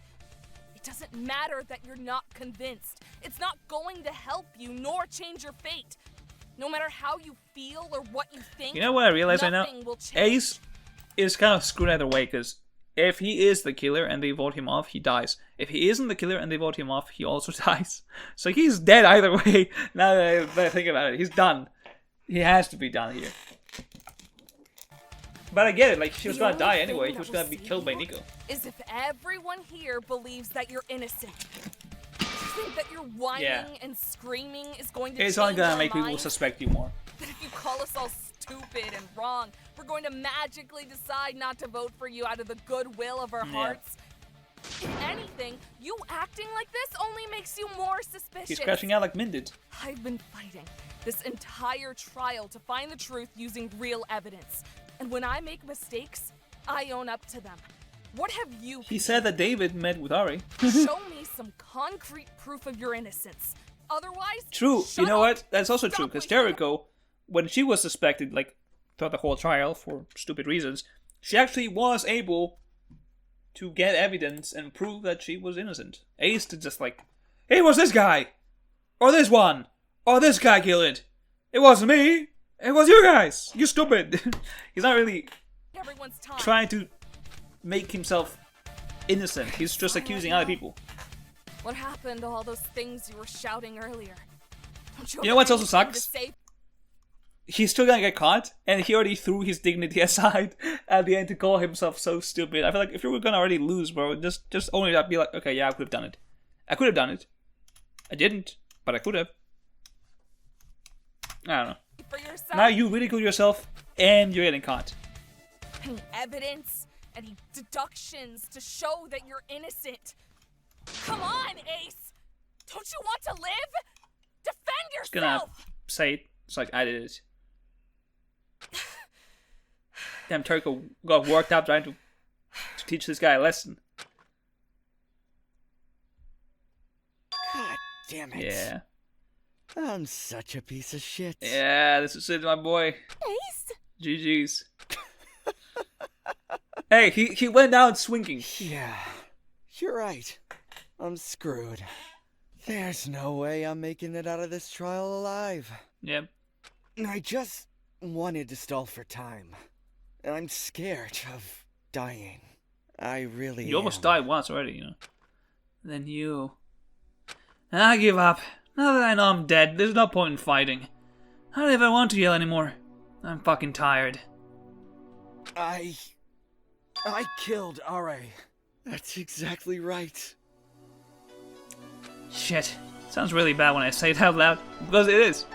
It doesn't matter that you're not convinced. It's not going to help you nor change your fate. No matter how you feel or what you think. You know what I realize right now? Nothing will change. Ace is kind of screwed either way, because if he is the killer and they vote him off, he dies. If he isn't the killer and they vote him off, he also dies. So he's dead either way. Now that I think about it, he's done. He has to be done here. But I get it, like, she was gonna die anyway. She was gonna be killed by Nico. Is if everyone here believes that you're innocent. Do you think that your whining and screaming is going to It's change only gonna our make people minds? suspect you more. That if you call us all stupid and wrong, we're going to magically decide not to vote for you out of the goodwill of our hearts? If anything, you acting like this only makes you more suspicious. He's crashing out like Min did. I've been fighting this entire trial to find the truth using real evidence. And when I make mistakes, I own up to them. What have you? He said that David met with Ari. Show me some concrete proof of your innocence. Otherwise, True. shut You know up. what? That's also Stop true, because wasting Jericho, when she was suspected, like, throughout the whole trial for stupid reasons, she actually was able to get evidence and prove that she was innocent. Ace did just like, hey, it was this guy! Or this one! Or this guy killed it! It wasn't me! It was you guys! You stupid! He's not really everyone's time. trying to make himself innocent. He's just accusing other people. What happened to all those things you were shouting earlier? Don't You know what have also anything to sucks? say? He's still gonna get caught, and he already threw his dignity aside at the end to call himself so stupid. I feel like if you were gonna already lose, bro, just own it up. Be like, okay, yeah, I could have done it. I could have done it. I didn't, but I could have. I don't know. For yourself? Now you ridicule yourself, and you're getting caught. Any evidence? Any deductions to show that you're innocent? Come on, Ace! Don't you want to live? Defend Just gonna yourself! say it. It's like I did it. Damn, Turko got worked up trying to teach this guy a lesson. God damn it. Yeah. I'm such a piece of shit. Yeah, this is it, my boy. Ace? GG's. Hey, he went down swinging. Yeah, you're right. I'm screwed. There's no way I'm making it out of this trial alive. Yep. I just wanted to stall for time. I'm scared of dying. I really You almost am. died once already, you know. Then you... I give up. Now that I know I'm dead, there's no point in fighting. I don't even want to yell anymore. I'm fucking tired. I killed Are. That's exactly right. Shit. Sounds really bad when I say it out loud. Because it is.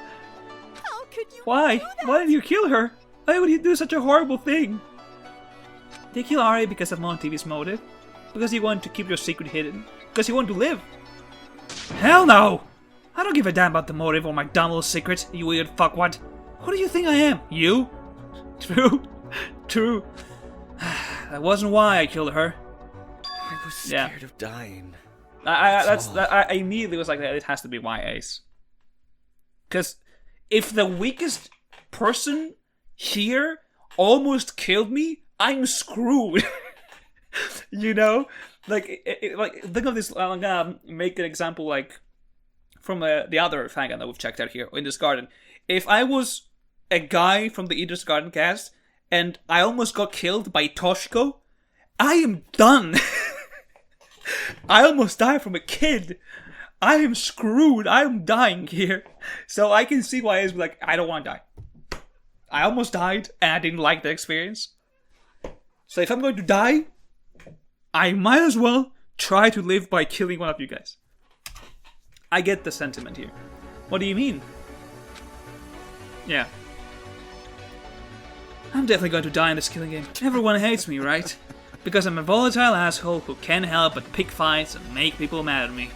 How could you Why? do that? Why did you kill her? Why would you do such a horrible thing? Did you kill Ari because of Montevi's motive? Because you want to keep your secret hidden? Because you want to live? Hell no! I don't give a damn about the motive or my dumb little secret, you weird fuckwad. Who do you think I am? You? True. True. That wasn't why I killed her. I was Yeah. scared of dying. I immediately was like, it has to be why Ace. Because if the weakest person here almost killed me, I'm screwed. You know? Like, like think of this, I'm gonna make an example like from the other fangun that we've checked out here in this garden. If I was a guy from the Idris Garden cast and I almost got killed by Toshko, I am done. I almost died from a kid. I am screwed. I am dying here. So I can see why it's like, I don't want to die. I almost died and I didn't like the experience. So if I'm going to die, I might as well try to live by killing one of you guys. I get the sentiment here. What do you mean? Yeah. I'm definitely going to die in this killing game. Everyone hates me, right? Because I'm a volatile asshole who can't help but pick fights and make people mad at me.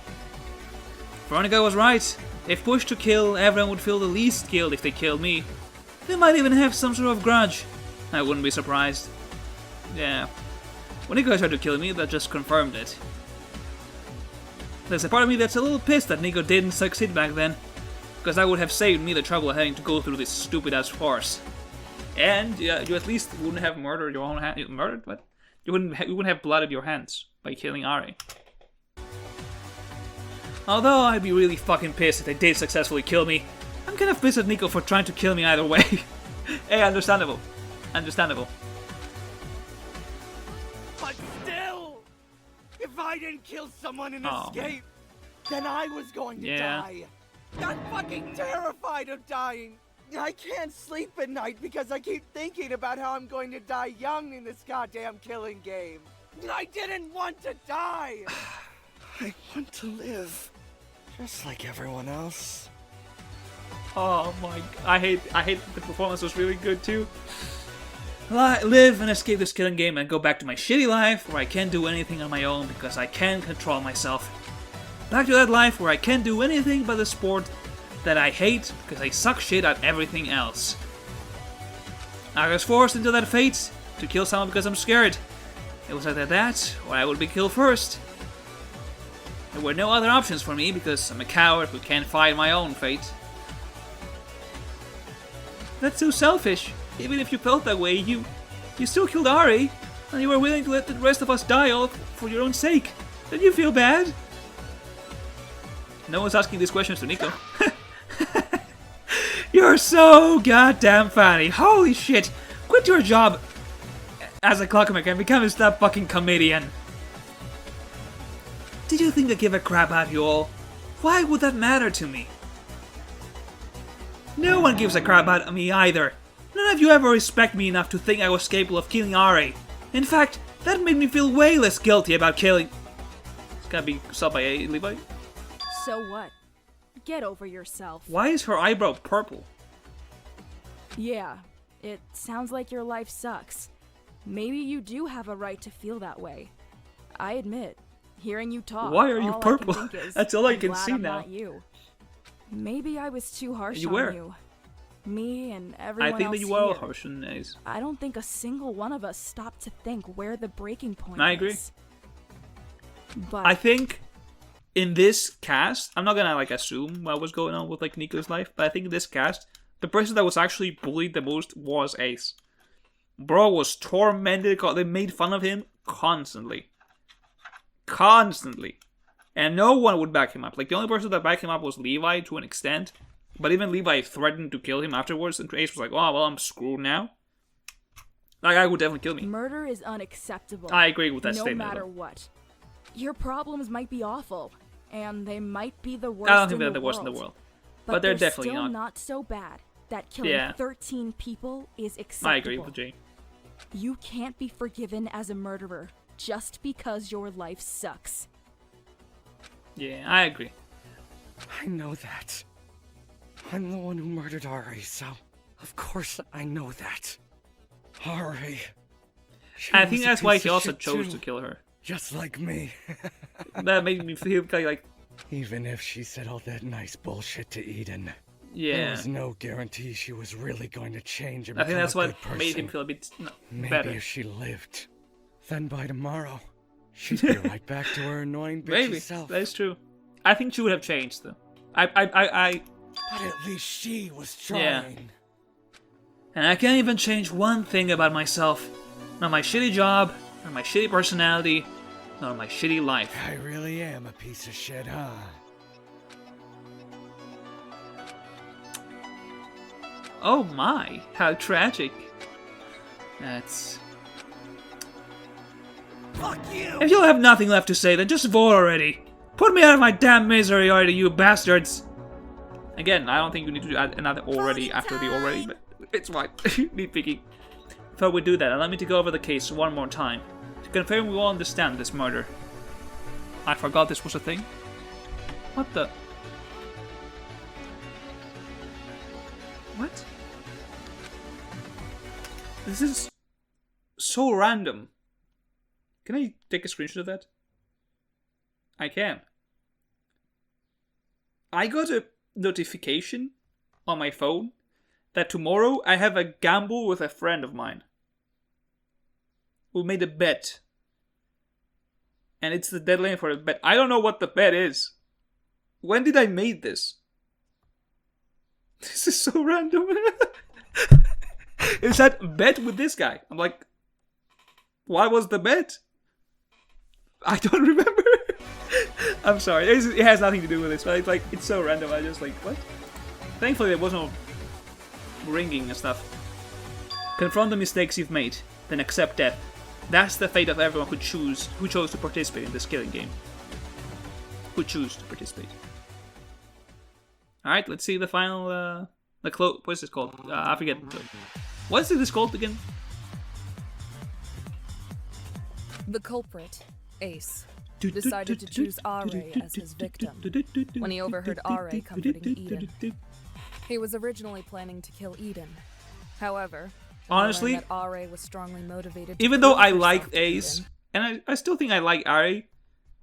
Veronica was right. If pushed to kill, everyone would feel the least guilt if they killed me. They might even have some sort of grudge. I wouldn't be surprised. Yeah. When Nico tried to kill me, that just confirmed it. There's a part of me that's a little pissed that Nico didn't succeed back then, because that would have saved me the trouble of having to go through this stupid-ass farce. And you at least wouldn't have murdered your own hand. Murdered? What? You wouldn't have blooded your hands by killing Ari. Although I'd be really fucking pissed if they did successfully kill me. I'm kind of pissed at Nico for trying to kill me either way. Hey, understandable. Understandable. But still, if I didn't kill someone and Oh, escape, then I was going to Yeah. die. I'm fucking terrified of dying. I can't sleep at night because I keep thinking about how I'm going to die young in this goddamn killing game. I didn't want to die. I want to live, just like everyone else. Oh my! I hate the performance was really good too. Live and escape this killing game and go back to my shitty life where I can't do anything on my own because I can't control myself. Back to that life where I can't do anything but the sport that I hate because I suck shit at everything else. I was forced into that fate to kill someone because I'm scared. It was either that or I would be killed first. There were no other options for me because I'm a coward who can't fight my own fate. That's so selfish. Even if you felt that way, you still killed Ari, and you were willing to let the rest of us die all for your own sake. Don't you feel bad? No one's asking these questions to Nico. You're so goddamn funny. Holy shit. Quit your job as a clockmaker and become a fucking comedian. Did you think I give a crap about you all? Why would that matter to me? No one gives a crap about me either. None of you ever respect me enough to think I was capable of killing RA. In fact, that made me feel way less guilty about killing... It's gotta be subbed by Levi. So what? Get over yourself. Why is her eyebrow purple? Yeah, it sounds like your life sucks. Maybe you do have a right to feel that way. I admit, hearing you talk, Why are you all purple? I can think is, That's all I I'm can glad see I'm now. Not you. Maybe I was too harsh You on were. you. Me and everyone I think else that you were all here. harsh on Ace. I don't think a single one of us stopped to think where the breaking point I agree. is. But I think in this cast, I'm not gonna like assume what was going on with like Nico's life, but I think in this cast, the person that was actually bullied the most was Ace. Bro was tormented, they made fun of him constantly. Constantly. And no one would back him up. Like the only person that backed him up was Levi to an extent. But even Levi threatened to kill him afterwards, and Ace was like, oh, well, I'm screwed now. That guy would definitely kill me. murder is unacceptable. I agree with that no statement. No matter though. what. Your problems might be awful, and they might be the worst I don't think in they're the the worst world. in the world. But they're definitely still not. so bad that killing Yeah. 13 people is acceptable. I agree with Jay. You can't be forgiven as a murderer just because your life sucks. Yeah, I agree. I know that. I'm the one who murdered Ari, so of course I know that. Ari. She I was think a that's why piece he of also shit chose too, to kill her. just like me. That made me feel kind of like, Even if she said all that nice bullshit to Eden, there yeah. was no guarantee she was really going to change and I think become that's a what good person. made him feel a bit Maybe better. if she lived, then by tomorrow, she'd be right back to her annoying bitchy Maybe self. that's true. I think she would have changed though. I But at least she was trying. Yeah. And I can't even change one thing about myself. Not my shitty job, not my shitty personality, not my shitty life. I really am a piece of shit, huh? Oh my, how tragic. That's... Fuck you! If you have nothing left to say, then just vote already. Put me out of my damn misery already, you bastards. Again, I don't think you need to add another already after the already, but it's fine. Nitpicking. Before we do that, allow me to go over the case one more time. To confirm we all understand this murder. I forgot this was a thing. What the... What? This is so random. Can I take a screenshot of that? I can. I got a notification on my phone that tomorrow I have a gamble with a friend of mine. We made a bet. And it's the deadline for the bet. I don't know what the bet is. When did I make this? This is so random. It's that bet with this guy. I'm like, what was the bet? I don't remember. I'm sorry. It has nothing to do with this, but it's like, it's so random. I just like, what? Thankfully, there was no ringing and stuff. Confront the mistakes you've made, then accept death. That's the fate of everyone who chose to participate in this killing game. Who choose to participate. Alright, let's see the final, what's this called? I forget. What's this called again? The culprit, Ace, decided to choose Are as his victim when he overheard Are comforting Eden. He was originally planning to kill Eden. However, honestly, that Are was strongly motivated. Even though I like Ace, and I still think I like Ari,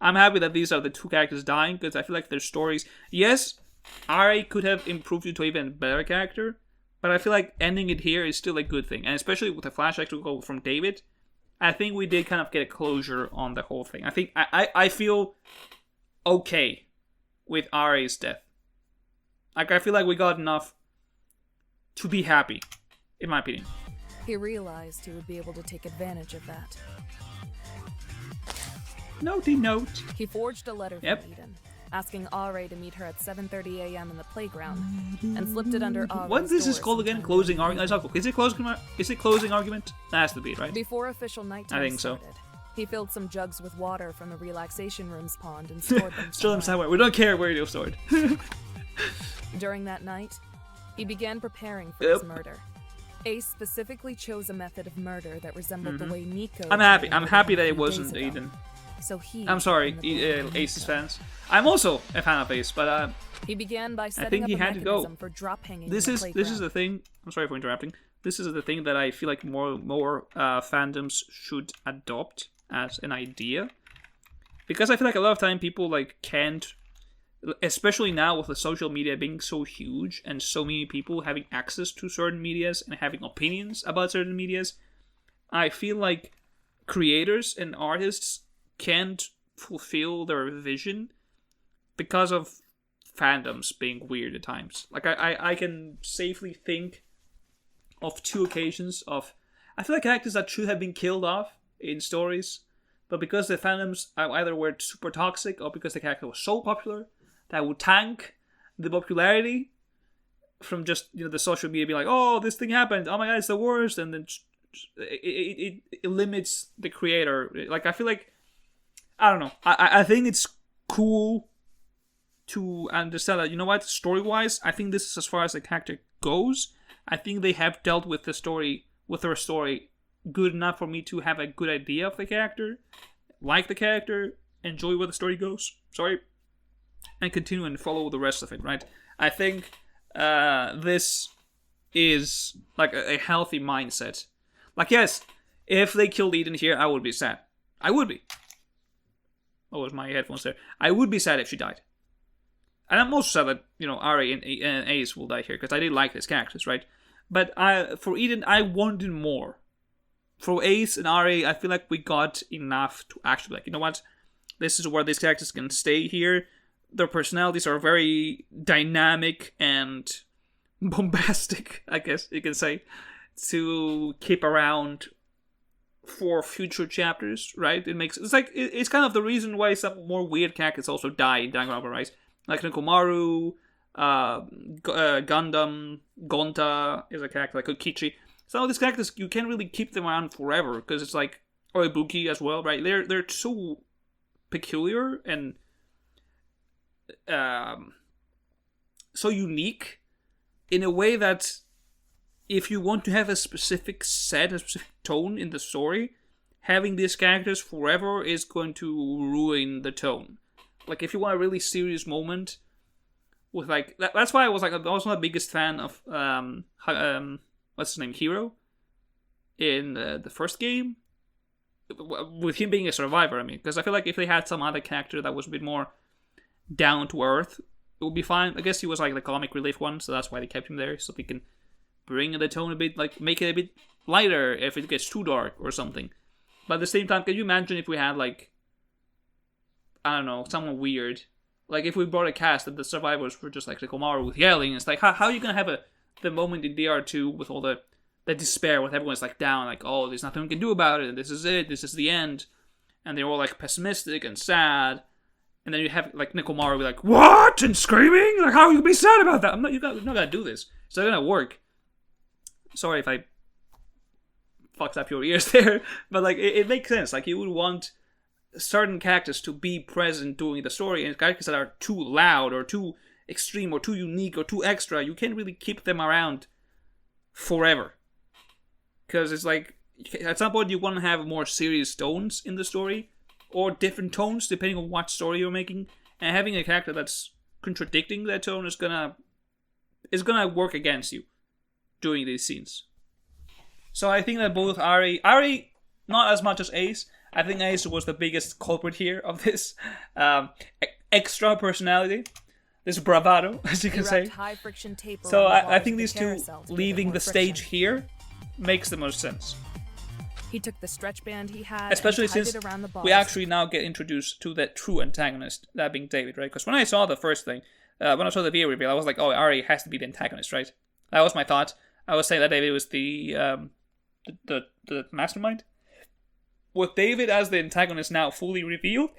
I'm happy that these are the two characters dying because I feel like their stories. Yes, Ari could have improved into an even better character, but I feel like ending it here is still a good thing, and especially with the flashback to go from David. I think we did kind of get a closure on the whole thing. I think I feel okay with Ari's death. Like, I feel like we got enough to be happy, in my opinion. He realized he would be able to take advantage of that. Notey note. He forged a letter Yep. from Eden, asking Are to meet her at 7:30 a.m. in the playground, and slipped it under Are's What this is door called again? sometime Closing argument? Is it closing argument? That has to be it, right? Before official nighttime I think so. started, He filled some jugs with water from the relaxation room's pond and stored them Store them somewhere. somewhere. We don't care where you're stored. During that night, he began preparing for his murder. Ace specifically chose a method of murder that resembled the way Nico... I'm happy that it few wasn't days ago. Eden. So he... I'm sorry, and the boy named Ace's Nico. fans. I'm also a fan of Ace, but He began by setting think up he a had to go. mechanism for drop hanging this in is the this is playground. the thing. I'm sorry for interrupting. This is the thing that I feel like more fandoms should adopt as an idea, because I feel like a lot of time people like can't, especially now with the social media being so huge and so many people having access to certain medias and having opinions about certain medias. I feel like creators and artists can't fulfill their vision because of fandoms being weird at times. Like I can safely think of 2 occasions of I feel like characters that should have been killed off in stories, but because the fandoms either were super toxic or because the character was so popular that would tank the popularity from just the social media being like, oh, this thing happened, oh my god, it's the worst, and then it limits the creator. Like I feel like I don't know. I think it's cool to understand that, you know what, story-wise, I think this is as far as the character goes. I think they have dealt with the story, with their story, good enough for me to have a good idea of the character, like the character, enjoy where the story goes, and continue and follow the rest of it, right? I think this is like a healthy mindset. Like, yes, if they killed Eden here, I would be sad. I would be. Oh, was my headphones there? I would be sad if she died. And I'm also sad that, Ari and Ace will die here, because I did like these characters, right? But for Eden, I wanted more. For Ace and Ari, I feel like we got enough to actually, like, you know what? This is where these characters can stay here. Their personalities are very dynamic and bombastic, I guess you can say, to keep around for future chapters, right? It's kind of the reason why some more weird characters also die in Danganronpa, right? Like Nekomaru, Gundam, Gonta is a character, like Kokichi. Some of these characters, you can't really keep them around forever, because it's like, or Ibuki as well, right? They're so peculiar and so unique in a way that if you want to have a specific set, a specific tone in the story, having these characters forever is going to ruin the tone. Like, if you want a really serious moment with, like, that's why I was not the biggest fan of what's his name, Hero, in the first game, with him being a survivor. I mean, because I feel like if they had some other character that was a bit more down to earth, it would be fine. I guess he was like the comic relief one, so that's why they kept him there, so they can bring the tone a bit, like make it a bit lighter if it gets too dark or something. But at the same time, can you imagine if we had, like, I don't know, someone weird, like if we brought a cast that the survivors were just like Komaru with yelling? It's like, how are you gonna have the moment in DR2 with all the despair, with everyone's like down, like, oh, there's nothing we can do about it, and this is it, this is the end, and they're all like pessimistic and sad, and then you have like Nekomaru be like, what, and screaming, like, how are you gonna be sad about that? You're not gonna do this. It's not gonna work. Sorry if I fucked up your ears there, but like it makes sense. Like, you would want certain characters to be present during the story, and characters that are too loud or too extreme or too unique or too extra, you can't really keep them around forever. Because it's like, at some point you want to have more serious tones in the story, or different tones depending on what story you're making, and having a character that's contradicting that tone is gonna work against you during these scenes. So I think that both Ari, not as much as Ace. I think Ace was the biggest culprit here of this extra personality, this bravado, as you can say. High friction tape So around the I bars think of these the two carousel to give it leaving more the stage friction. here makes the most sense. He took the stretch band he had, Especially and tied since it around the bars. we actually now get introduced to the true antagonist, that being David, right? Because when I saw the first thing, when I saw the video reveal, I was like, oh, Ari has to be the antagonist, right? That was my thought. I was saying that David was the mastermind. With David as the antagonist now fully revealed,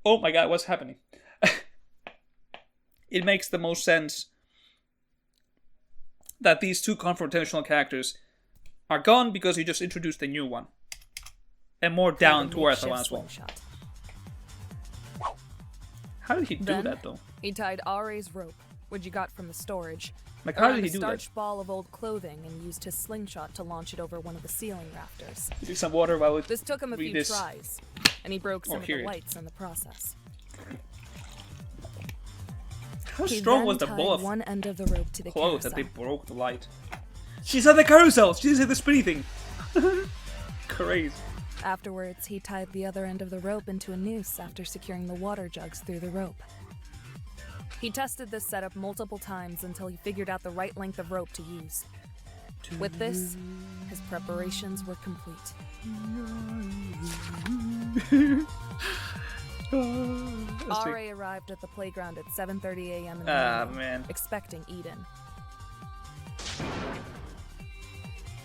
oh my god, what's happening? It makes the most sense that these two confrontational characters are gone, because you just introduced a new one. And more down to earth makeshift as well. slingshot. How did he do Then, that though? He tied Are's rope, which he got from the storage, Like, how around did a he do that? starched ball of old clothing and used his slingshot to launch it over one of the ceiling rafters. Drink some water while it This took him a read few this. tries, and he broke some of hear the it. lights in the process. How He strong then was the tied ball of one end of the rope to the clothes that they carousel. broke the light? She said the carousel! She didn't say the spinny thing! Crazy. Afterwards, he tied the other end of the rope into a noose after securing the water jugs through the rope. He tested this setup multiple times until he figured out the right length of rope to use. With this, his preparations were complete. Are arrived at the playground at 7:30 a.m. in the morning, Man. expecting Eden.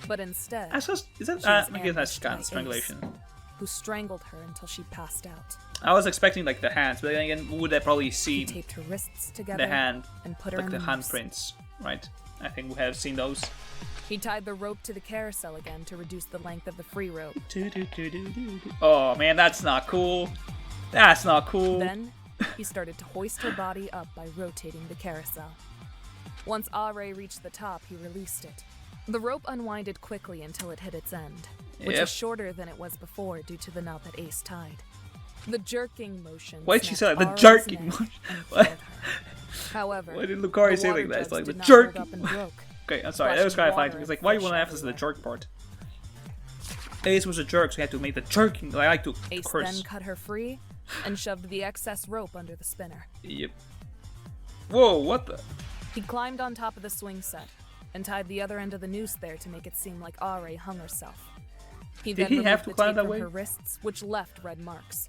But instead, Is that, She was I guess that's ambushed by kind of strangulation. who strangled her until she passed out. I was expecting like the hands, but then again, would I probably He see taped her wrists together the hand, and put her like in the the noose. handprints, right? I think we have seen those. He tied the rope to the carousel again to reduce the length of the free rope. Oh man, that's not cool. That's not cool. Then, he started to hoist her body up by rotating the carousel. Once Are reached the top, he released it. The rope unwinded quickly until it hit its end, which Yep. was shorter than it was before due to the knot that Ace tied. The jerking motion. Why did she say snapped that? The Are's jerking neck motion? and What? killed her. However, Why did Lucari the say water like that? It's jugs like the did not hold jerking. up and broke. Okay, I'm sorry. That was kind of funny. It's like, why you want to emphasize the jerk part? Ace was a jerk, so he had to make the jerking. I like to Ace curse. then cut her free and shoved the excess rope under the spinner. Yep. Whoa, what the? He climbed on top of the swing set and tied the other end of the noose there to make it seem like Are hung herself. He Did then he removed have to the climb tape that from way? her wrists, which left red marks.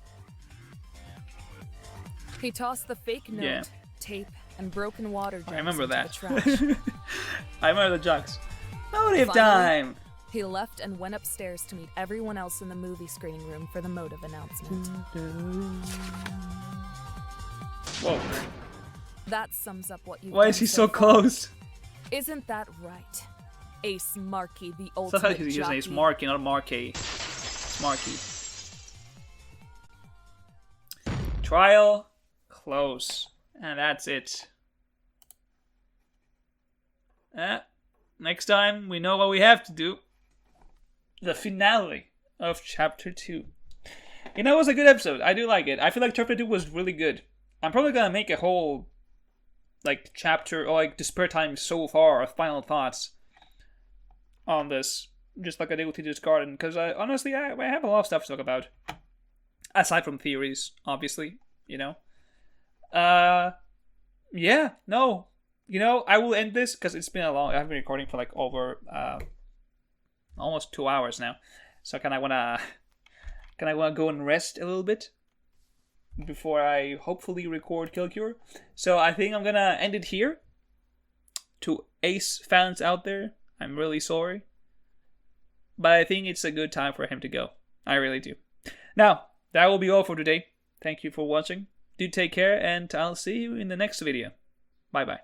He tossed the fake note, Yeah. tape, and broken water jugs I remember into that. the trash. I remember the jugs. Motive Finally, time! He left and went upstairs to meet everyone else in the movie screening room for the motive announcement. Whoa. That sums up what you've Why done is he so so far. close? Isn't that right? Ace Markey, the So ultimate how he's using jockey. Ace Markey, not Markey. It's Markey. Trial close. And that's it. Next time we know what we have to do. The finale of chapter 2. You know, it was a good episode. I do like it. I feel like chapter 2 was really good. I'm probably gonna make a whole like chapter or like Despair Time so far of final thoughts on this, just like I did with Teacher's Garden, because honestly I have a lot of stuff to talk about aside from theories, obviously, you know. Yeah, no, you know, I will end this because it's been a long. I've been recording for like over almost 2 hours now, so I wanna go and rest a little bit before I hopefully record Kill Cure. So I think I'm gonna end it here. To Ace fans out there, I'm really sorry, but I think it's a good time for him to go. I really do. Now, that will be all for today. Thank you for watching. Do take care, and I'll see you in the next video. Bye bye.